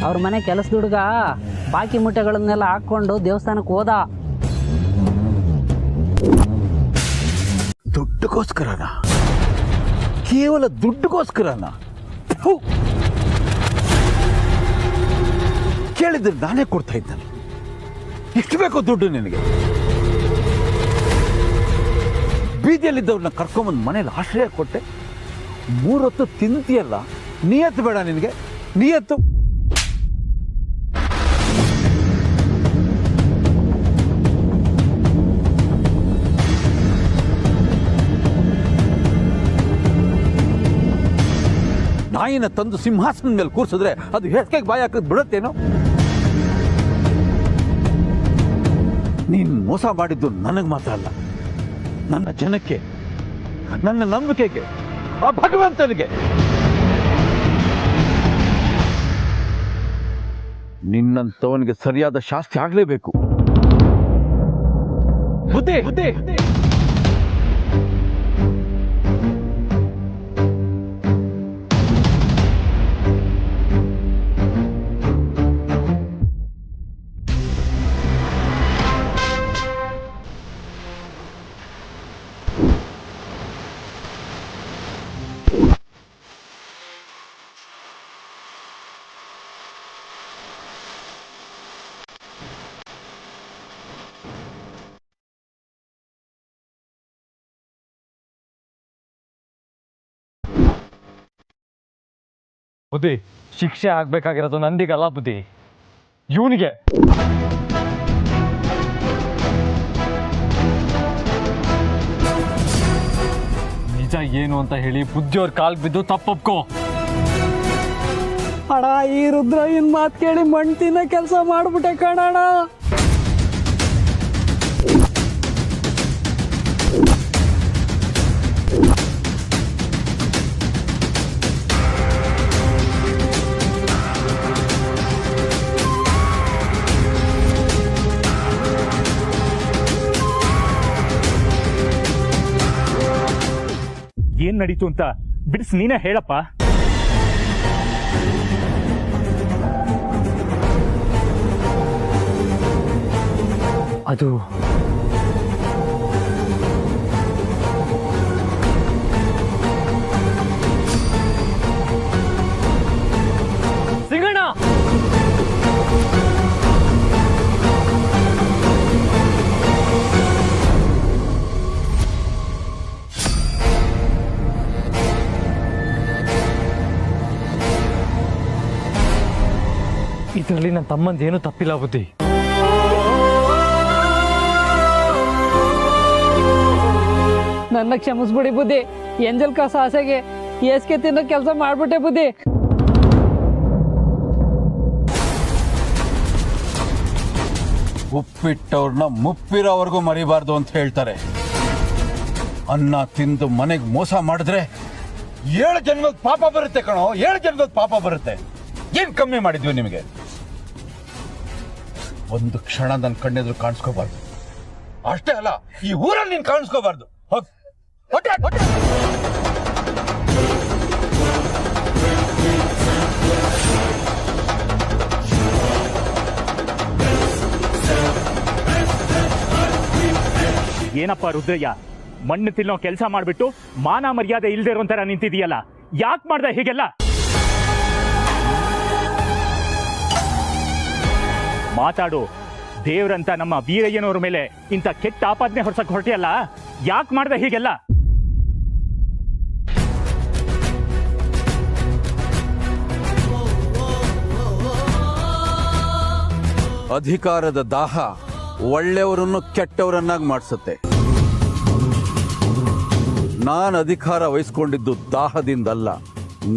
ಅವ್ರ ಮನೆ ಕೆಲಸದ ಹುಡುಗ ಬಾಕಿ ಮೂಟೆಗಳನ್ನೆಲ್ಲ ಹಾಕ್ಕೊಂಡು ದೇವಸ್ಥಾನಕ್ಕೆ ಹೋದ. ದುಡ್ಡುಗೋಸ್ಕರನಾ? ಕೇವಲ ದುಡ್ಡುಗೋಸ್ಕರನಾ? ಕೇಳಿದ್ರೆ ನಾನೇ ಕೊಡ್ತಾ ಇದ್ದಾನೆ. ಎಷ್ಟು ಬೇಕೋ ದುಡ್ಡು ನಿನಗೆ? ಬೀದಿಯಲ್ಲಿದ್ದವ್ರನ್ನ ಕರ್ಕೊಂಬಂದು ಮನೇಲಿ ಆಶ್ರಯ ಕೊಟ್ಟೆ. 3 ಹೊತ್ತು ತಿಂತೀಯಲ್ಲ, ನಿಯತ್ತು ಬೇಡ ನಿನಗೆ? ನಿಯತ್ತು ನಾಯಿನ ತಂದು ಸಿಂಹಾಸನದ ಮೇಲೆ ಕೂರಿಸಿದ್ರೆ ಅದು ಹೆಸ್ಕೆಗೆ ಬಾಯಿ ಹಾಕಿದ್ ಬಿಡುತ್ತೇನೋ? ನೀನು ಮೋಸ ಮಾಡಿದ್ದು ನನಗೆ ಮಾತ್ರ ಅಲ್ಲ, ನನ್ನ ಜನಕ್ಕೆ, ನನ್ನ ನಂಬಿಕೆಗೆ, ಆ ಭಗವಂತನಿಗೆ. ನಿನ್ನಂತವನಿಗೆ ಸರಿಯಾದ ಶಾಸ್ತಿ ಆಗಲೇಬೇಕು. ಬುದ್ಧಿ ಬುದ್ಧಿ ಬುದ್ಧಿ, ಶಿಕ್ಷೆ ಆಗ್ಬೇಕಾಗಿರೋದು ನಂದಿಗಲ್ಲ ಬುದ್ಧಿ, ಇವನಿಗೆ. ನಿಜ ಏನು ಅಂತ ಹೇಳಿ ಬುದ್ಧಿಯವ್ರ ಕಾಲ್ ಬಿದ್ದು ತಪ್ಪೊಪ್ಕೋ. ಅಣ್ಣ ಈ ರುದ್ರ ಇನ್ ಮಾತು ಕೇಳಿ ಮಣ್ತಿನ ಕೆಲಸ ಮಾಡ್ಬಿಟ್ಟೆ ಕಣಣ್ಣ. ಏನ್ ನಡೀತು ಅಂತ ಬಿಡಿಸ್ ನೀನೇ ಹೇಳಪ್ಪ. ಅದು ಸಿಂಗಣ್ಣ, ಇದರಲ್ಲಿ ನನ್ನ ತಮ್ಮಂದೇನು ತಪ್ಪಿಲ್ಲ ಬುದ್ಧಿ. ನನ್ನ ಕ್ಷಮಿಸ್ಬಿಡಿ ಬುದ್ಧಿ. ಎಂಜಲ್ ಕಾಸ ಆಸೆಗೆ ಏಸ್ಕೆ ತಿನ್ನೋ ಕೆಲಸ ಮಾಡ್ಬಿಟ್ಟೆ ಬುದ್ಧಿ. ಉಪ್ಪಿಟ್ಟವ್ರನ್ನ ಮುಪ್ಪಿರೋವರೆಗೂ ಮರಿಬಾರ್ದು ಅಂತ ಹೇಳ್ತಾರೆ. ಅನ್ನ ತಿಂದು ಮನೆಗೆ ಮೋಸ ಮಾಡಿದ್ರೆ 7 ಜನ್ಮದ ಪಾಪ ಬರುತ್ತೆ ಕಣೋ, 7 ಜನ್ಮದ ಪಾಪ ಬರುತ್ತೆ. ಏನ್ ಕಮ್ಮಿ ಮಾಡಿದ್ವಿ ನಿಮಗೆ? ಒಂದು ಕ್ಷಣ ನನ್ನ ಕಣ್ಣೆದ್ರು ಕಾಣಿಸ್ಕೋಬಾರ್ದು. ಅಷ್ಟೇ ಅಲ್ಲ, ಈ ಊರಲ್ಲಿ ನೀನ್ ಕಾಣಿಸ್ಕೋಬಾರ್ದು. ಏನಪ್ಪ ರುದ್ರಯ್ಯ, ಮಣ್ಣು ತಿನ್ನೋ ಕೆಲಸ ಮಾಡ್ಬಿಟ್ಟು ಮಾನ ಮರ್ಯಾದೆ ಇಲ್ದೇ ಇರೋ ತರ ನಿಂತಿದೀಯಲ್ಲ, ಯಾಕೆ ಮಾಡ್ದೆ ಹೀಗೆಲ್ಲ? ಮಾತಾಡು. ದೇವ್ರಂತ ನಮ್ಮ ವೀರಯ್ಯನವ್ರ ಮೇಲೆ ಇಂಥ ಕೆಟ್ಟ ಆಪಾದನೆ ಹೊರಸಕ್ ಹೊರಟಿಯಲ್ಲ, ಯಾಕೆ ಮಾಡ್ದೆ ಹೀಗೆಲ್ಲ? ಅಧಿಕಾರದ ದಾಹ ಒಳ್ಳೆಯವರನ್ನು ಕೆಟ್ಟವರನ್ನಾಗಿ ಮಾಡಿಸುತ್ತೆ. ನಾನು ಅಧಿಕಾರ ವಹಿಸ್ಕೊಂಡಿದ್ದು ದಾಹದಿಂದಲ್ಲ,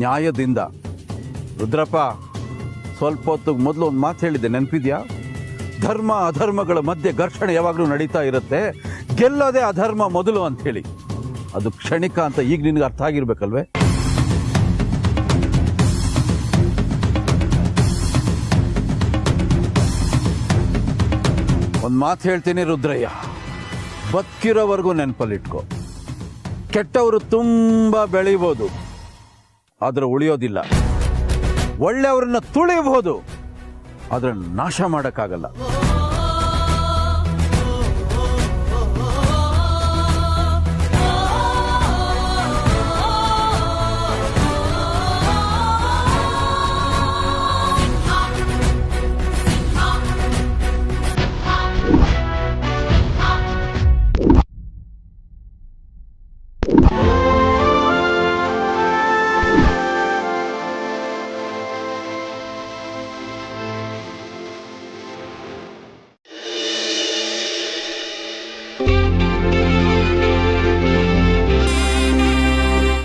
ನ್ಯಾಯದಿಂದ. ರುದ್ರಪ್ಪ, ಸ್ವಲ್ಪ ಹೊತ್ತಿಗೆ ಮೊದಲು ಒಂದು ಮಾತು ಹೇಳಿದ್ದೆ, ನೆನಪಿದ್ಯಾ? ಧರ್ಮ ಅಧರ್ಮಗಳ ಮಧ್ಯೆ ಘರ್ಷಣೆ ಯಾವಾಗಲೂ ನಡೀತಾ ಇರುತ್ತೆ, ಗೆಲ್ಲೋದೇ ಅಧರ್ಮ ಮೊದಲು ಅಂತ ಹೇಳಿ. ಅದು ಕ್ಷಣಿಕ ಅಂತ ಈಗ ನಿನಗೆ ಅರ್ಥ ಆಗಿರ್ಬೇಕಲ್ವೇ? ಒಂದು ಮಾತು ಹೇಳ್ತೀನಿ ರುದ್ರಯ್ಯ, ಬದುಕಿರೋವರೆಗೂ ನೆನಪಲ್ಲಿಟ್ಕೋ. ಕೆಟ್ಟವರು ತುಂಬಾ ಬೆಳೀಬಹುದು, ಆದ್ರೆ ಉಳಿಯೋದಿಲ್ಲ. ಒಳ್ಳೆಯವ್ರನ್ನ ತುಳಿಬಹುದು, ಆದ್ರೆ ನಾಶ ಮಾಡಕ್ಕಾಗಲ್ಲ.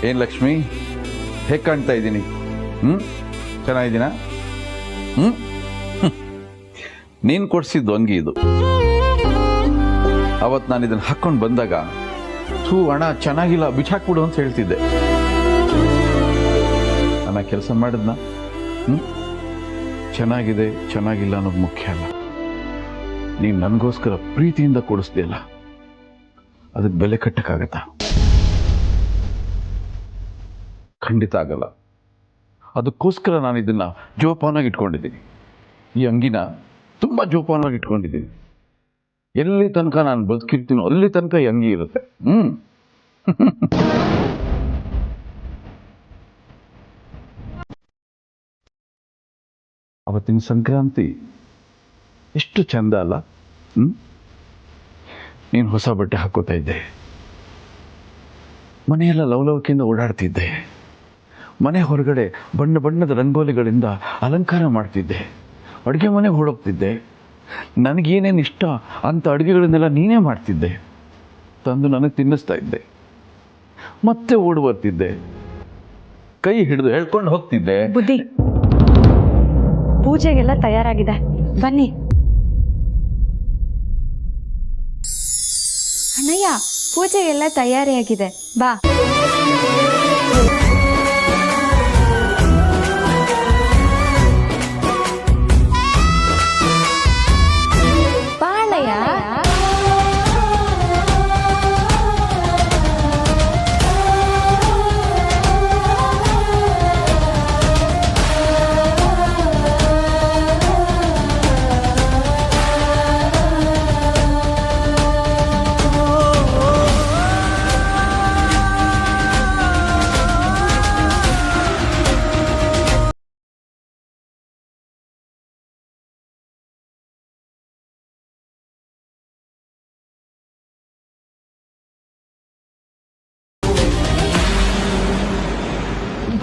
ಏನ್ ಲಕ್ಷ್ಮಿ, ಹೇಗೆ ಕಾಣ್ತಾ ಇದ್ದೀನಿ? ಚೆನ್ನಾಗಿದ್ದೀನಾ? ನೀನು ಕೊಡ್ಸಿದ್ದು ಅಂಗಿ ಇದು. ಅವತ್ತು ನಾನು ಇದನ್ನು ಹಾಕೊಂಡು ಬಂದಾಗ, ಥೂ ಅಣ್ಣ ಚೆನ್ನಾಗಿಲ್ಲ, ಬಿಚ್ಚಾಕ್ಬಿಡು ಅಂತ ಹೇಳ್ತಿದ್ದೆ. ನಾನು ಕೆಲಸ ಮಾಡಿದ್ನ? ಚೆನ್ನಾಗಿದೆ ಚೆನ್ನಾಗಿಲ್ಲ ಅನ್ನೋದು ಮುಖ್ಯ ಅಲ್ಲ. ನೀನು ನನಗೋಸ್ಕರ ಪ್ರೀತಿಯಿಂದ ಕೊಡಿಸ್ದೆಯಲ್ಲ, ಅದಕ್ಕೆ ಬೆಲೆ ಕಟ್ಟಕ್ಕಾಗತ್ತಾ? ಖಂಡಿತ ಆಗಲ್ಲ. ಅದಕ್ಕೋಸ್ಕರ ನಾನು ಇದನ್ನ ಜೋಪಾನಾಗಿ ಇಟ್ಕೊಂಡಿದ್ದೀನಿ. ಈ ಅಂಗಿನ ತುಂಬ ಜೋಪಾನಾಗಿ ಇಟ್ಕೊಂಡಿದ್ದೀನಿ. ಎಲ್ಲಿ ತನಕ ನಾನು ಬದುಕಿರ್ತೀನೋ ಅಲ್ಲಿ ತನಕ ಈ ಅಂಗಿ ಇರುತ್ತೆ. ಅವತ್ತಿನ ಸಂಕ್ರಾಂತಿ ಎಷ್ಟು ಚಂದ ಅಲ್ಲ? ನೀನು ಹೊಸ ಬಟ್ಟೆ ಹಾಕೋತಾ ಇದ್ದೆ, ಮನೆಯೆಲ್ಲ ಲವಲವಿಕೆಯಿಂದ ಓಡಾಡ್ತಿದ್ದೆ, ಮನೆ ಹೊರಗಡೆ ಬಣ್ಣ ಬಣ್ಣದ ರಂಗೋಲಿಗಳಿಂದ ಅಲಂಕಾರ ಮಾಡ್ತಿದ್ದೆ, ಅಡುಗೆ ಮನೆಗೆ ಹೊರಡೋಗ್ತಿದ್ದೆ. ನನಗೇನೇನು ಇಷ್ಟ ಅಂಥ ಅಡುಗೆಗಳನ್ನೆಲ್ಲ ನೀನೇ ಮಾಡ್ತಿದ್ದೆ, ತಂದು ನನಗೆ ತಿನ್ನಿಸ್ತಾ ಇದ್ದೆ. ಮತ್ತೆ ಓಡಿ ಬರ್ತಿದ್ದೆ, ಕೈ ಹಿಡಿದು ಹೇಳ್ಕೊಂಡು ಹೋಗ್ತಿದ್ದೆ. ಬುದ್ಧಿ, ಪೂಜೆಗೆಲ್ಲ ತಯಾರಾಗಿದೆ, ಬನ್ನಿ. ಅಣ್ಣಯ್ಯ, ಪೂಜೆಗೆಲ್ಲ ತಯಾರಿಯಾಗಿದೆ, ಬಾ.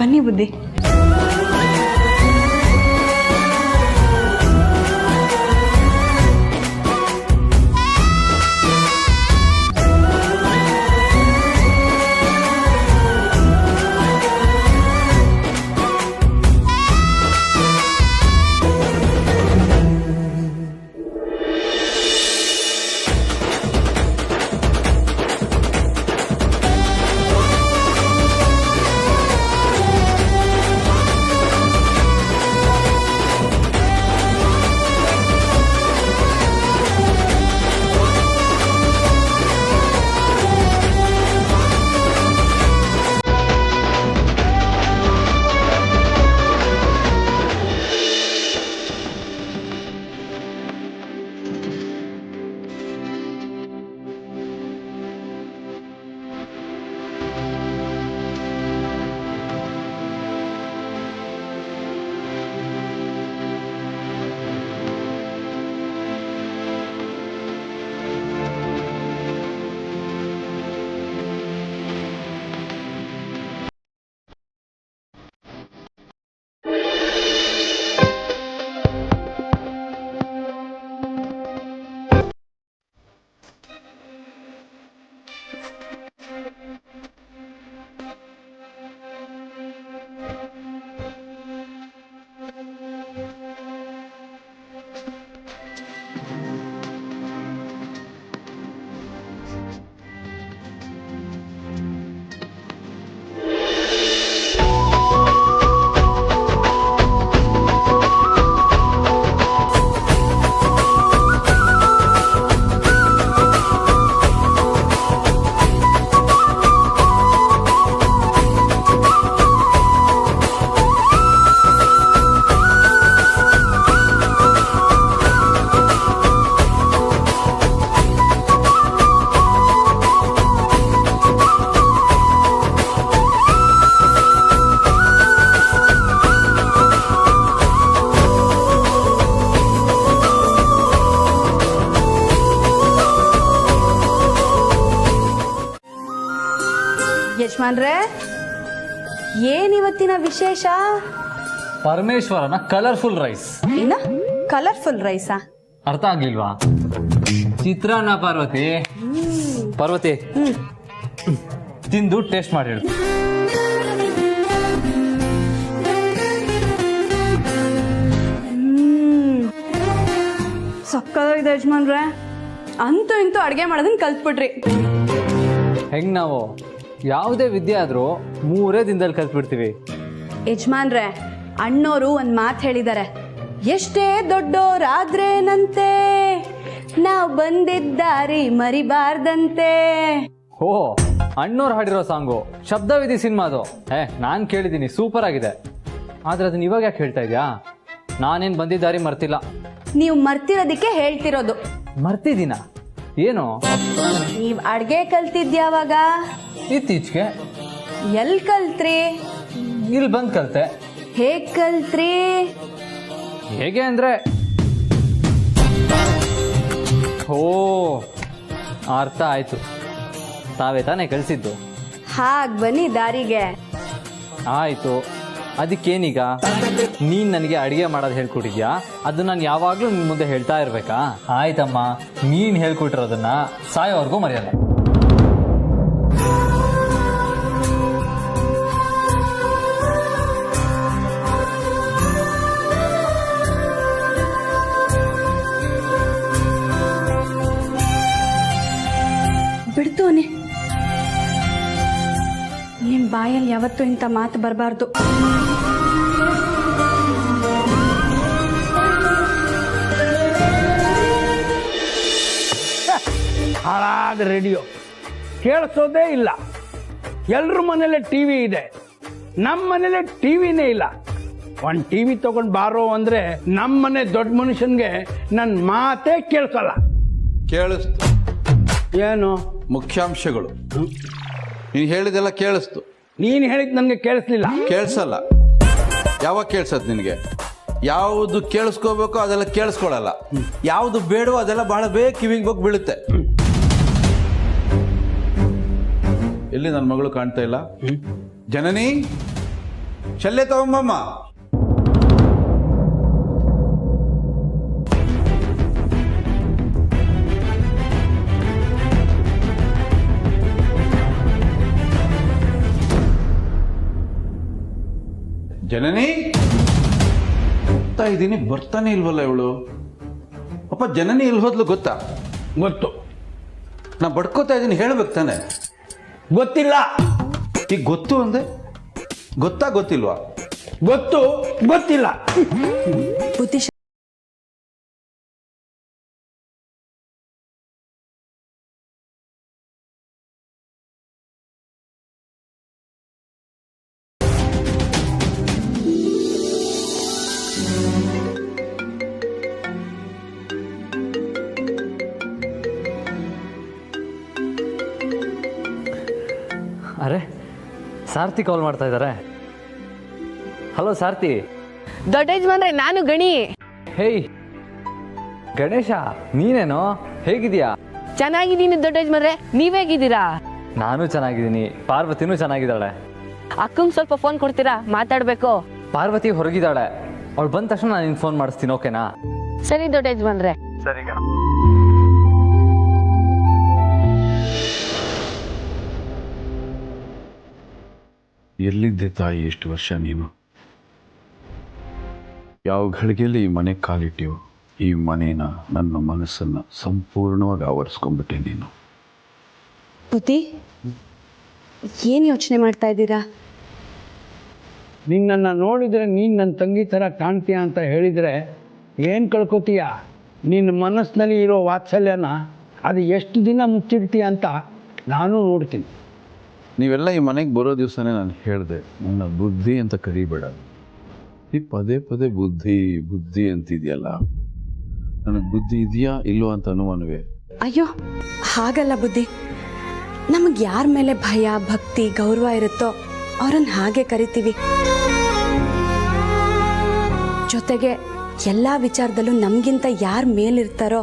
ಬನ್ನಿ ಬುದ್ಧಿ. ಯಜಮಾನ್ರೆ, ಏನಿವತ್ತಿನ ವಿಶೇಷ? ಪರಮೇಶ್ವರನ ಕಲರ್ಫುಲ್ ರೈಸ್. ಇನ್ನ ಕಲರ್ಫುಲ್ ರೈಸಾ? ಅರ್ಥ ಆಗ್ಲಿಲ್ವಾ? ಚಿತ್ರಾನ್ನ ಪಾರ್ವತಿ. ಪಾರ್ವತಿ, ತಿಂದು ಟೇಸ್ಟ್ ಮಾಡಿ ಹೇಳು. ಸಕ್ಕತ್ತಾಗಿದೆ ಯಜಮಾನ್ರೆ, ಅಂತೂ ಇಂತೂ ಅಡುಗೆ ಮಾಡೋದನ್ನ ಕಲ್ತ್ಬಿಟ್ರಿ. ಹೆಂಗ್ ನಾವು ಯಾವುದೇ ವಿದ್ಯೆ ಆದ್ರೂ 3 ದಿನದಲ್ಲಿ ಕಲ್ತ್ಬಿಡ್ತೀವಿ. ಯಜಮಾನ್ರೆ, ಅಣ್ಣೋರು ಒಂದ್ ಮಾತು ಹೇಳಿದ್ದಾರೆ, ಎಷ್ಟೇ ದೊಡ್ಡೋರಾದ್ರೇನಂತೆ ನಾವು ಬಂದಿದ್ದಾರಿ ಮರಿಬಾರ್ದಂತೆ. ಓ, ಅಣ್ಣೋರು ಹಾಡಿರೋ ಸಾಂಗು ಶಬ್ದವಿಧಿ ಸಿನಿಮಾದು. ನಾನು ಕೇಳಿದ್ದೀನಿ, ಸೂಪರ್ ಆಗಿದೆ. ಆದ್ರೆ ಅದನ್ನ ಇವಾಗ ಯಾಕೆ ಹೇಳ್ತಾ ಇದ್ಯಾ? ನಾನೇನ್ ಬಂದಿದ್ದಾರಿ ಮರ್ತಿಲ್ಲ. ನೀವು ಮರ್ತಿರೋದಕ್ಕೆ ಹೇಳ್ತಿರೋದು. ಮರ್ತಿದ್ದೀನ? ಏನು? ನೀವ್ ಅಡ್ಗೆ ಕಲ್ತಿದ್ಯಾವಾಗ? ಇತ್ತೀಚೆಗೆ. ಎಲ್ ಕಲ್ತ್ರಿ? ಇಲ್ಲಿ ಬಂದ್ ಕಲ್ತೆ. ಹೇಗ್ ಕಲ್ತ್ರಿ? ಹೇಗೆ ಅಂದ್ರೆ, ಓ ಅರ್ಥ ಆಯ್ತು, ತಾವೇ ತಾನೇ ಕಲಿಸಿದ್ದು. ಹಾಗ್ ಬನ್ನಿ ದಾರಿಗೆ. ಆಯ್ತು, ಅದಕ್ಕೇನೀಗ? ನೀನ್ ನನಗೆ ಅಡಿಗೆ ಮಾಡೋದು ಹೇಳ್ಕೊಟ್ಟಿದ್ಯಾ? ಅದು ನಾನು ಯಾವಾಗ್ಲೂ ನಿನ್ ಮುಂದೆ ಹೇಳ್ತಾ ಇರ್ಬೇಕಾ? ಆಯ್ತಮ್ಮ, ನೀನ್ ಹೇಳ್ಕೊಟ್ಟಿರೋದನ್ನ ಸಾಯೋವರೆಗೂ ಮರೆಯಲ್ಲ. ಬಿಡ್ತೋನೆ. ನಿಮ್ಮ ಬಾಯಲ್ಲಿ ಯಾವತ್ತೂ ಇಂಥ ಮಾತು ಬರಬಾರ್ದು. ಹಾಳಾದ ರೇಡಿಯೋ ಕೇಳಿಸೋದೇ ಇಲ್ಲ. ಎಲ್ರ ಮನೇಲೆ ಟಿವಿ ಇದೆ, ನಮ್ಮ ಮನೇಲೆ ಟಿವಿನೇ ಇಲ್ಲ. ಒಂದು ಟಿವಿ ತಗೊಂಡು ಬಾರೋ ಅಂದ್ರೆ ನಮ್ಮನೆ ದೊಡ್ಡ ಮನುಷ್ಯನ್ಗೆ ನನ್ನ ಮಾತೇ ಕೇಳಿಸಲ್ಲ. ಕೇಳಿಸ್ತು. ಏನು ಮುಖ್ಯಾಂಶಗಳು ನೀನು ಹೇಳಿದೆಲ್ಲ ಕೇಳಿಸ್ತು. ನೀನು ಹೇಳಿದ್ ನನಗೆ ಕೇಳಿಸ್ಲಿಲ್ಲ. ಕೇಳಿಸಲ್ಲ. ಯಾವಾಗ ಕೇಳಿಸತ್ ನಿನಗೆ? ಯಾವುದು ಕೇಳಿಸ್ಕೋಬೇಕೋ ಅದೆಲ್ಲ ಕೇಳಿಸ್ಕೊಳ್ಳಲ್ಲ, ಯಾವುದು ಬೇಡವೋ ಅದೆಲ್ಲ ಬಹಳ ಬೇಗ ಕಿವಿಗೆ ಹೋಗಿ ಬೀಳುತ್ತೆ. ಎಲ್ಲಿ ನನ್ನ ಮಗಳು ಕಾಣ್ತಾ ಇಲ್ಲ? ಜನನಿ, ಶಲ್ಯ ತಗೊಂಬಮ್ಮ. ಜನನಿ, ಇದ್ದೀನಿ, ಬರ್ತಾನೆ ಇಲ್ವಲ್ಲ ಇವಳು. ಅಪ್ಪ ಜನನಿ ಎಲ್ಲಿ ಹೋದ್ಲು ಗೊತ್ತಾ? ಗೊತ್ತು. ನಾ ಬಡ್ಕೋತಾ ಇದ್ದೀನಿ, ಹೇಳ್ಬೇಕು ತಾನೆ? ಗೊತ್ತಿಲ್ಲ. ಈಗ ಗೊತ್ತು ಅಂದೆ, ಗೊತ್ತಾ ಗೊತ್ತಿಲ್ವಾ? ಗೊತ್ತು, ಗೊತ್ತಿಲ್ಲ. ಬುದ್ಧಿ ಅರೆ, ಸಾರ್ಥಿ ಕಾಲ್ ಮಾಡ್ತಾ ಇದ್ದಾರೆ. ಹಲೋ ಸಾರ್ಥಿ. ದೊಡ್ಡ ಯಜಮಾನ್ರೆ, ನಾನು ಗಣಿ. ಹೇಯ್ ಗಣೇಶ, ನೀನೇನೋ? ಹೇಗಿದ್ಯಾ? ಚೆನ್ನಾಗಿದ್ದೀನಿ ದೊಡ್ಡ ಯಜಮಾನ್ರೆ, ನೀವೇಗಿದ್ದೀರಾ? ನಾನು ಚೆನ್ನಾಗಿದ್ದೀನಿ, ಪಾರ್ವತಿನೂ ಚೆನ್ನಾಗಿದ್ದಾಳೆ. ಅಕ್ಕಂಗೆ ಸ್ವಲ್ಪ ಫೋನ್ ಕೊಡ್ತೀರಾ? ಮಾತಾಡ್ಬೇಕು. ಪಾರ್ವತಿ ಹೊರಗಿದ್ದಾಳೆ, ಅವಳು ಬಂದ ತಕ್ಷಣ ನಾನು ನಿನ್ಗೆ ಫೋನ್ ಮಾಡಿಸ್ತೀನಿ, ಓಕೆನಾ? ಸರಿ ದೊಡ್ಡ ಯಜಮಾನ್ರೆ. ಸರಿ. ಎಲ್ಲಿದ್ದೆ ತಾಯಿ ಎಷ್ಟು ವರ್ಷ ನೀನು? ಯಾವ ಘಳಿಗೆಯಲ್ಲಿ ಈ ಮನೆಗೆ ಕಾಲಿಟ್ಟಿಯೋ, ಈ ಮನೇನ, ನನ್ನ ಮನಸ್ಸನ್ನು ಸಂಪೂರ್ಣವಾಗಿ ಆವರಿಸ್ಕೊಂಡ್ಬಿಟ್ಟೆ ನೀನು. ಬುದ್ಧಿ, ಏನು ಯೋಚನೆ ಮಾಡ್ತಾ ಇದ್ದೀರಾ? ನಿನ್ನನ್ನು ನೋಡಿದರೆ ನೀನು ನನ್ನ ತಂಗಿ ಥರ ಕಾಣ್ತೀಯ ಅಂತ ಹೇಳಿದರೆ ಏನು ಕಳ್ಕೊತೀಯ? ನಿನ್ನ ಮನಸ್ಸಿನಲ್ಲಿ ಇರೋ ವಾತ್ಸಲ್ಯನ ಅದು ಎಷ್ಟು ದಿನ ಮುಚ್ಚಿಡ್ತೀಯ ಅಂತ ನಾನು ನೋಡ್ತೀನಿ. ನೀವೆಲ್ಲ ಈ ಮನೆಗೆ ಬರೋ ದಿವಸನೇ ನಾನು ಹೇಳಿದೆ, ನನ್ನ ಬುದ್ಧಿ ಅಂತ ಕರಿಬೇಡ. ಈ ಪದೇ ಪದೇ ಬುದ್ಧಿ ಬುದ್ಧಿ ಅಂತಿದೆಯಲ್ಲ, ನನಗೆ ಬುದ್ಧಿ ಇದೆಯಾ ಇಲ್ಲೋ ಅಂತ ಅನುಮಾನವೇ. ಅಯ್ಯೋ ಹಾಗಲ್ಲ ಬುದ್ಧಿ, ನಮಗೆ ಯಾರ ಮೇಲೆ ಭಯ, ಭಕ್ತಿ, ಗೌರವ ಇರುತ್ತೋ ಅವ್ರನ್ನ ಹಾಗೆ ಕರಿತೀವಿ. ಜೊತೆಗೆ ಎಲ್ಲ ವಿಚಾರದಲ್ಲೂ ನಮಗಿಂತ ಯಾರು ಮೇಲಿರ್ತಾರೋ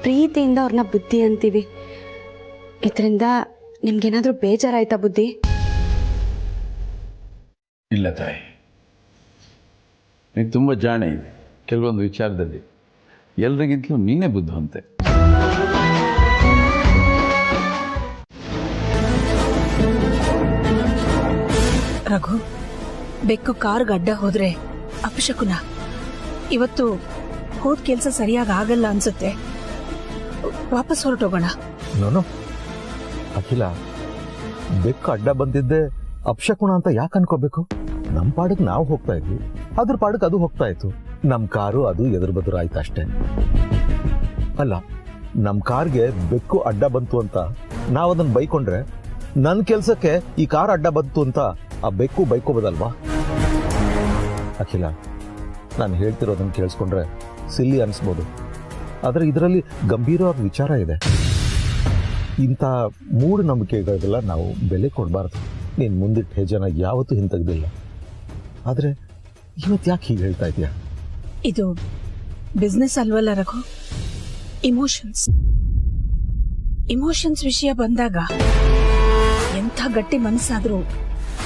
ಪ್ರೀತಿಯಿಂದ ಅವ್ರನ್ನ ಬುದ್ಧಿ ಅಂತೀವಿ. ಇದರಿಂದ ನಿಮ್ಗೇನಾದರೂ ಬೇಜಾರಾಯ್ತಾ ಬುದ್ಧಿ? ಇಲ್ಲ ತಾಯಿ, ನೀನು ತುಂಬ ಜಾಣೆ ಇದೆ ಕೆಲವೊಂದು ವಿಚಾರದಲ್ಲಿ. ಎಲ್ರಿಗಿಂತಲೂ ನೀನೇ ಬುದ್ಧಿವಂತೆ. ರಘು, ಬೆಕ್ಕು ಕಾರ್ ಗಡ್ಡ ಹೋದ್ರೆ ಅಪಶಕುನ. ಇವತ್ತು ಹೋದ ಕೆಲಸ ಸರಿಯಾಗಿ ಆಗಲ್ಲ ಅನ್ಸುತ್ತೆ, ವಾಪಸ್ ಹೊರಟೋಗೋಣ. ನೋನು ಅಖಿಲ, ಬೆಕ್ಕು ಅಡ್ಡ ಬಂದಿದ್ದೆ ಅಪಶಕುನ ಅಂತ ಯಾಕೆ ಅನ್ಕೋಬೇಕು? ನಮ್ಮ ಪಾಡಕ್ಕೆ ನಾವು ಹೋಗ್ತಾ ಇದ್ವಿ, ಅದ್ರ ಪಾಡಕ್ಕೆ ಅದು ಹೋಗ್ತಾ ಇತ್ತು. ನಮ್ಮ ಕಾರು ಅದು ಎದುರು ಬದುರು ಆಯ್ತು ಅಷ್ಟೇ. ಅಲ್ಲ, ನಮ್ಮ ಕಾರ್ಗೆ ಬೆಕ್ಕು ಅಡ್ಡ ಬಂತು ಅಂತ ನಾವು ಅದನ್ನ ಬೈಕೊಂಡ್ರೆ, ನನ್ನ ಕೆಲಸಕ್ಕೆ ಈ ಕಾರ್ ಅಡ್ಡ ಬಂತು ಅಂತ ಆ ಬೆಕ್ಕು ಬೈಕೋಬೋದಲ್ವಾ? ಅಖಿಲ, ನಾನು ಹೇಳ್ತಿರೋದನ್ನು ಕೇಳಿಸ್ಕೊಂಡ್ರೆ ಸಿಲ್ಲಿ ಅನಿಸ್ಬೋದು, ಆದರೆ ಇದರಲ್ಲಿ ಗಂಭೀರವಾದ ವಿಚಾರ ಇದೆ. ಇಂಥ ಮೂಢನಂಬಿಕೆಗಳಿಗೆಲ್ಲ ನಾವು ಬೆಲೆ ಕೊಡಬಾರ್ದು. ನೀನು ಮುಂದಿಟ್ಟ ಹೆಜ್ಜೆನ ಯಾವತ್ತೂ ಹಿಂತೆಗ್ದಿಲ್ಲ, ಆದರೆ ಇವತ್ತು ಯಾಕೆ ಹೀಗೆ ಹೇಳ್ತಾ ಇದೆಯಾ? ಇದು ಬಿಸ್ನೆಸ್ ಅಲ್ವಲ್ಲ ರಘು, ಇಮೋಷನ್ಸ್ ವಿಷಯ ಬಂದಾಗ ಎಂಥ ಗಟ್ಟಿ ಮನಸ್ಸಾದ್ರೂ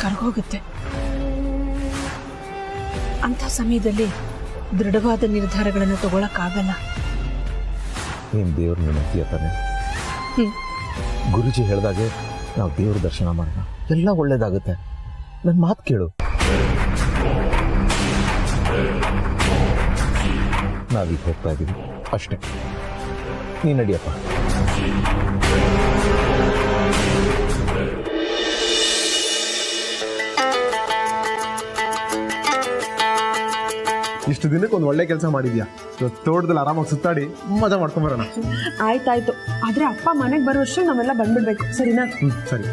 ಕರ್ಗೋಗುತ್ತೆ. ಅಂಥ ಸಮಯದಲ್ಲಿ ದೃಢವಾದ ನಿರ್ಧಾರಗಳನ್ನು ತಗೊಳಕ್ಕಾಗಲ್ಲ. ನೀನು ದೇವ್ರ ನೆನಪಿಯ ತಾನೆ? ಗುರುಜಿ ಹೇಳಿದಾಗೆ ನಾವು ದೇವ್ರ ದರ್ಶನ ಮಾಡೋಣ, ಎಲ್ಲ ಒಳ್ಳೇದಾಗುತ್ತೆ. ನನ್ನ ಮಾತು ಕೇಳು. ನಾವೀಗ ಹೋಗ್ತಾ ಇದ್ದೀವಿ ಅಷ್ಟೇ, ನೀನು ನಡಿಯಪ್ಪ. ಇಷ್ಟು ದಿನಕ್ಕೆ ಒಂದು ಒಳ್ಳೆ ಕೆಲಸ ಮಾಡಿದ್ಯಾ. ತೋಟದಲ್ಲಿ ಆರಾಮಾಗಿ ಸುತ್ತಾಡಿ ಮಜಾ ಮಾಡ್ಕೊಂಬರೋಣ. ಆಯ್ತಾಯ್ತು, ಆದ್ರೆ ಅಪ್ಪ ಮನೆಗೆ ಬರೋ ವರ್ಷ ನಾವೆಲ್ಲ ಬಂದ್ಬಿಡ್ಬೇಕು, ಸರಿನಾ? ಸರಿ.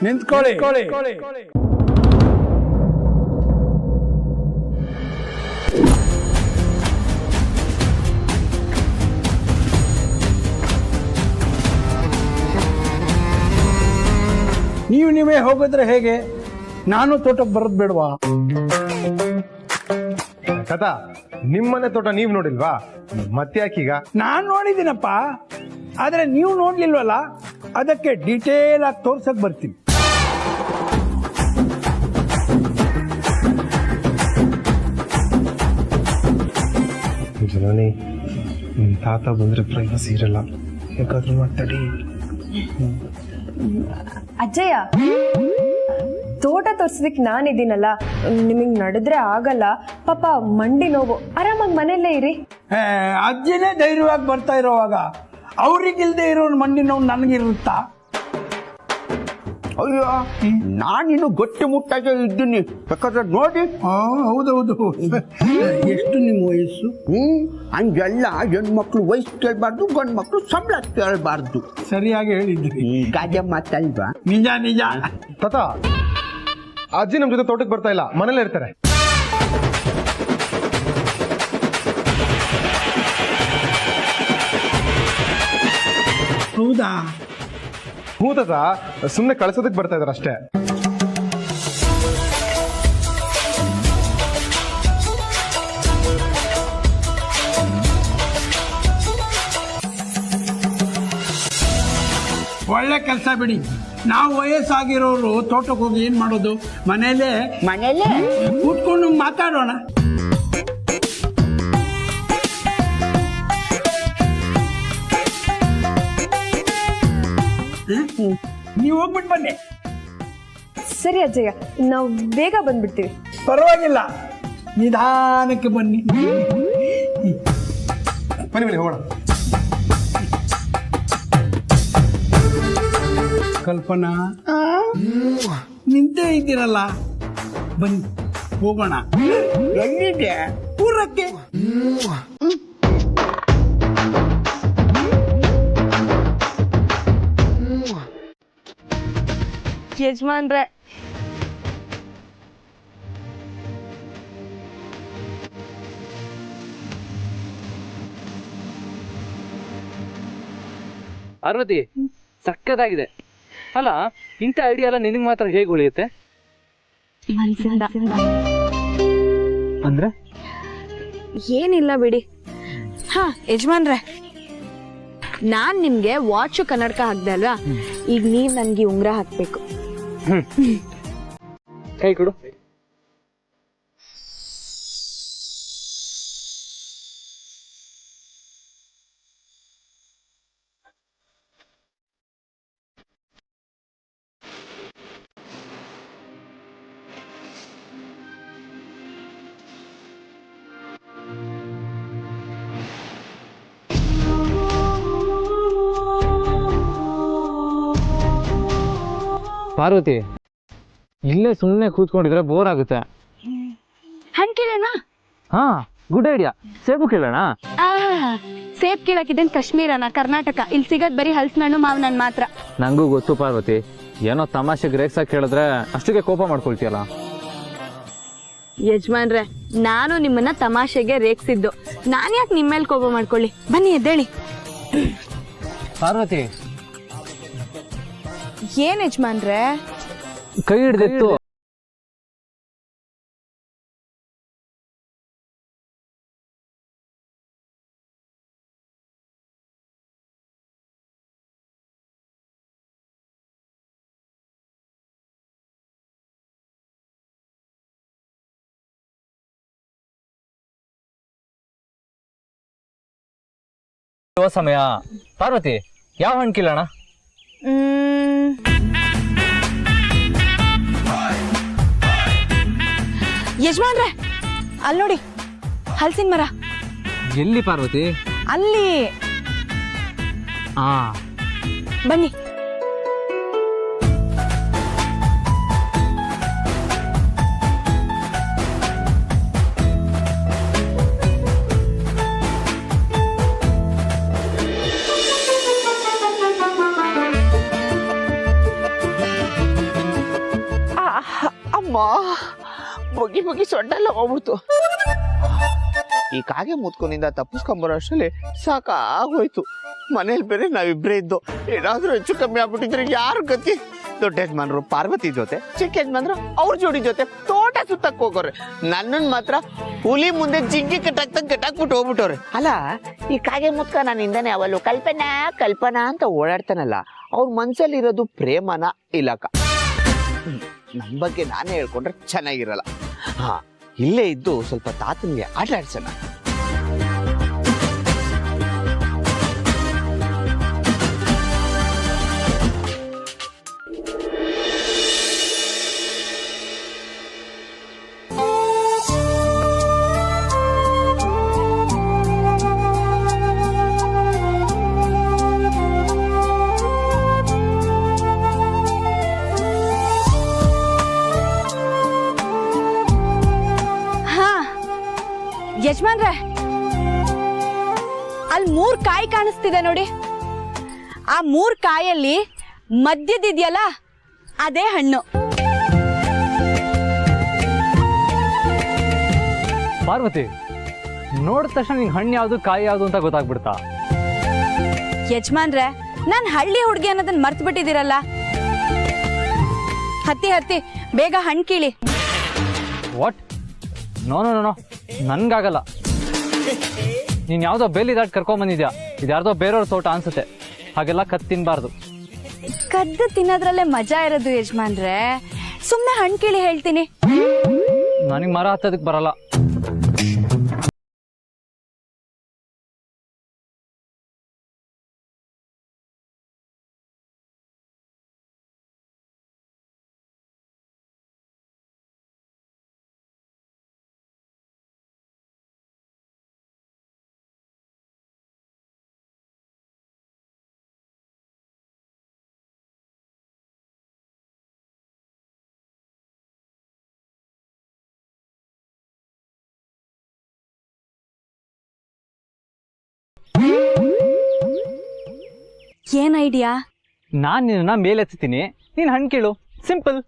ನಿಂತ್ಕೊಳ್ಳಿ. ನೀವೇ ಹೋಗಿದ್ರೆ ಹೇಗೆ? ನಾನು ತೋಟಕ್ಕೆ ಬರೋದು ಬೇಡವಾ? ಕಥಾ, ನಿಮ್ಮನೆ ತೋಟ ನೀವ್ ನೋಡಿಲ್ವಾ? ಮತ್ತ್ಯಾಕೀಗ? ನಾನು ನೋಡಿದ್ದೀನಪ್ಪ, ಆದ್ರೆ ನೀವು ನೋಡ್ಲಿಲ್ವಲ್ಲ, ಅದಕ್ಕೆ ಡೀಟೇಲ್ ಆಗಿ ತೋರ್ಸಕ್ ಬರ್ತೀನಿ. ಜನನಿ, ನಿಮ್ ತಾತ ಬಂದ್ರೆ ಪ್ರೈವಸಿ ಇರಲ್ಲ, ಹೇಗಾದ್ರೂ ಮಾತಾಡಿ. ಅಜ್ಜಯ್ಯ, ತೋಟ ತೋರ್ಸೋದಕ್ಕೆ ನಾನಿದ್ದೀನಲ್ಲ, ನಿಮಗೆ ನಡೆದ್ರೆ ಆಗಲ್ಲ, ಪಾಪ ಮಂಡಿ ನೋವು, ಆರಾಮಾಗಿ ಮನೆಯಲ್ಲೇ ಇರಿ. ಅಜ್ಜಿನೇ ಧೈರ್ಯವಾಗಿ ಬರ್ತಾ ಇರೋವಾಗ ಅವ್ರಿಗಿಲ್ದೆ ಇರೋ ಮಂಡಿ ನೋವು ನನಗಿರುತ್ತಾ? ಅಯ್ಯೋ, ನಾನಿನ್ನು ಗಟ್ಟಿ ಮುಟ್ಟಾಗೆ ಇದ್ದೀನಿ, ಬೇಕಾದ್ರೆ ನೋಡಿ. ಹೌದೌದು. ಎಷ್ಟು ನಿಮ್ಮ ವಯಸ್ಸು? ಹಂಗೆಲ್ಲ ಹೆಣ್ಮಕ್ಳು ವಯಸ್ಸು ಕೇಳಬಾರ್ದು, ಗಂಡು ಮಕ್ಳು ಸಂಬಳ ಕೇಳಬಾರ್ದು. ಸರಿಯಾಗಿ ಹೇಳಿದ್ರಿ. ಗಾದೆ ಮಾತಲ್ವಾ? ನಿಜ. ತಾತ, ಅಜ್ಜಿ ನಮ್ ಜೊತೆ ತೋಟಕ್ಕೆ ಬರ್ತಾ ಇಲ್ಲ, ಮನೇಲೆ ಇರ್ತಾರೆ. ಹೌದಾ? ಹ್ಞೂ ತಾತ, ಸುಮ್ಮನೆ ಕಳ್ಸೋದಕ್ಕೆ ಬರ್ತಾ ಇದಾರೆ ಅಷ್ಟೇ. ಒಳ್ಳೆ ಕೆಲಸ ಬಿಡಿ. ನಾವು ವಯಸ್ಸಾಗಿರೋರು ತೋಟಕ್ಕೆ ಹೋಗಿ ಏನ್ ಮಾಡೋದು? ಮನೇಲೆ ಕೂತ್ಕೊಂಡು ಮಾತಾಡೋಣ. ನೀವು ಹೋಗ್ಬಿಟ್ಟು ಬನ್ನಿ. ಸರಿ ಅಜ್ಜಯ್ಯ, ನಾವು ಬೇಗ ಬಂದ್ಬಿಡ್ತೀವಿ. ಪರವಾಗಿಲ್ಲ, ನಿಧಾನಕ್ಕೆ ಬನ್ನಿ. ಬನ್ನಿ ಹೋಗೋಣ. ಕಲ್ಪನಾ, ನಿಂತೇ ಇದ್ದೀರಲ್ಲ, ಬನ್ನಿ ಹೋಗೋಣ. ಎಲ್ಲಿದೆ? ಊರಕ್ಕೆ. ಯಜಮಾನ್ರೆ, ಪಾರ್ವತಿ, ಸಕ್ಕತ್ತಾಗಿದೆ ಅಲ್ಲ? ಇಂಥ ಐಡಿಯಾ ಎಲ್ಲ ನಿನಗೆ ಮಾತ್ರ ಹೇಗೆ ಉಳಿಯುತ್ತೆ? ಅಂದ್ರೆ ಏನಿಲ್ಲ ಬಿಡಿ. ಹಾ ಯಜಮಾನ್ರೆ, ನಾನ್ ನಿಮ್ಗೆ ವಾಚು ಕನ್ನಡಕ ಹಾಕ್ದೆ ಅಲ್ವಾ, ಈಗ ನೀವ್ ನನ್ಗೆ ಉಂಗ್ರ ಹಾಕ್ಬೇಕು. ಕೈ ಕೊಡು. ಪಾರ್ವತಿ, ಇಲ್ಲೇ ಸುಮ್ಮನೆ ಕೂತ್ಕೊಂಡಿದ್ರೆ ಬೋರ್ ಆಗುತ್ತೆ. ಹಣ್ಣು ಕೇಳೋಣ? ಹಾ, ಗುಡ್ ಐಡಿಯಾ. ಸೇಬು ಕೇಳೋಣ? ಸೇಬ್ ಕೇಳಕ್ಕಿದ್ದೇನು ಕಾಶ್ಮೀರನ, ಕರ್ನಾಟಕ? ಇಲ್ಲಿ ಸಿಗದ್ ಬರೀ ಹಲಸಿನಣ್ಣು ಮಾವಿನಣ್ಣು ಮಾತ್ರ. ನಂಗೂ ಗೊತ್ತು ಪಾರ್ವತಿ, ಏನೋ ತಮಾಷೆಗೆ ರೇಗ್ಸಾಗಿ ಕೇಳಿದ್ರೆ ಅಷ್ಟಕ್ಕೆ ಕೋಪ ಮಾಡ್ಕೊಳ್ತೀಯಲ್ಲ. ಯಜಮಾನ್ರೆ, ನಾನು ನಿಮ್ಮನ್ನ ತಮಾಷೆಗೆ ರೇಗ್ಸಿದ್ದು, ನಾನು ಯಾಕೆ ನಿಮ್ಮ ಮೇಲೆ ಕೋಪ ಮಾಡ್ಕೊಳ್ಳಿ? ಬನ್ನಿ ಎದ್ದೇಳಿ. ಪಾರ್ವತಿ, ಏನ್ ಯಜಮಾನ್ರೆ? ಕೈ ಹಿಡ್ದಿತ್ತು. ಸಮಯ. ಪಾರ್ವತಿ, ಯಾವ ಹಣ್ಣು ಕೀಳೋಣ? ಯಜಮಾನ್ರೆ, ಅಲ್ಲಿ ನೋಡಿ, ಹಲಸಿನ ಮರ. ಎಲ್ಲಿ ಪಾರ್ವತಿ? ಅಲ್ಲಿ. ಬನ್ನಿ. ಬಗ್ಗಿ ಬಗ್ಗಿ ಸೊಡ್ಡೆಲ್ಲ ಹೋಗ್ಬಿಡ್ತು. ಈ ಕಾಗೆ ಮುತ್ಕೊಂಡಿಂದ ತಪ್ಪಿಸ್ಕೊಂಬರೋ ಅಷ್ಟರಲ್ಲಿ ಸಾಕಾಗೋಯ್ತು. ಮನೇಲಿ ಬೇರೆ ನಾವಿಬ್ರೇ ಇದ್ದು, ಏನಾದ್ರೂ ಹೆಚ್ಚು ಕಮ್ಮಿ ಆಗ್ಬಿಟ್ಟಿದ್ರೆ ಯಾರು ಗತಿ? ದೊಡ್ಡ ಯಜಮಾನ್ರು ಪಾರ್ವತಿ ಜೊತೆ, ಚಿಕ್ಕ ಯಜಮಾನ್ರು ಅವ್ರ ಜೋಡಿ ಜೊತೆ ತೋಟ ಸುತ್ತಕ್ ಹೋಗೋರೆ. ನನ್ನನ್ ಮಾತ್ರ ಹುಲಿ ಮುಂದೆ ಜಿಂಗಿ ಕಟ್ಟಾಕ್ಬಿಟ್ಟು ಹೋಗ್ಬಿಟ್ಟವ್ರೆ. ಅಲ್ಲ, ಈ ಕಾಗೆ ಮುತ್ಕ ನಾನು ಹಿಂದಾನೆ ಅವಳು ಕಲ್ಪನಾ ಅಂತ ಓಡಾಡ್ತಾನಲ್ಲ, ಅವ್ರ ಮನ್ಸಲ್ಲಿರೋದು ಪ್ರೇಮನ ಇಲ್ಲಕ? ನನ್ ಬಗ್ಗೆ ನಾನೇ ಹೇಳ್ಕೊಂಡ್ರೆ ಚೆನ್ನಾಗಿರಲ್ಲ. ಹಾ, ಇಲ್ಲೇ ಇದ್ದು ಸ್ವಲ್ಪ ತಾತನ್ಗೆ ಆಟ ಆಡ್ಸೋಣ. ಯಜಮಾನ್ರೆ, ಅಲ್ಲಿ 3 ಕಾಯಿ ಕಾಣಿಸ್ತಿದೆ ನೋಡಿ. ಆ 3 ಕಾಯಲ್ಲಿ ಮಧ್ಯದಿದೆಯಲ್ಲ, ಅದೇ ಹಣ್ಣು. ಪಾರ್ವತಿ, ನೋಡಿದ ತಕ್ಷಣ ನಿಂಗೆ ಹಣ್ಣು ಯಾವುದು ಕಾಯಿ ಯಾವುದು ಅಂತ ಗೊತ್ತಾಗ್ಬಿಡ್ತಾ? ಯಜಮಾನ್ರೆ, ನಾನ್ ಹಳ್ಳಿ ಹುಡುಗಿ ಅನ್ನೋದನ್ನ ಮರ್ತು ಬಿಟ್ಟಿದ್ದೀರಲ್ಲ. ಹತ್ತಿ ಬೇಗ ಹಣ್ಣು ಕೀಳಿ. ವಾಟ್? ನೋ ನೋ ನೋ, ನನ್ಗಾಗಲ್ಲ. ನೀನ್ ಯಾವ್ದೋ ಬೇಲಿ ದಾಟ್ ಕರ್ಕೊಂಬಂದಿದ್ಯಾ, ಇದ್ಯಾರ್ದೋ ಬೇರೆಯವ್ರ ತೋಟ ಅನ್ಸುತ್ತೆ. ಹಾಗೆಲ್ಲ ಕದ್ದು ತಿನ್ಬಾರ್ದು. ಕದ್ದು ತಿನ್ನೋದ್ರಲ್ಲೇ ಮಜಾ ಇರೋದು ಯಜಮಾನ್ರೆ. ಸುಮ್ನೆ ಹಣ್ಣು ಕೀಳಿ ಹೇಳ್ತೀನಿ. ನನಗೆ ಮರ ಹತ್ತೋದಕ್ಕೆ ಬರಲ್ಲ. ಏನ್ ಐಡಿಯಾ? ನಾನ್ ನಿನ್ನ ಮೇಲೆತ್ತೀನಿ, ನೀನ್ ಹಣ್ಣು ಕೀಳು. ಸಿಂಪಲ್.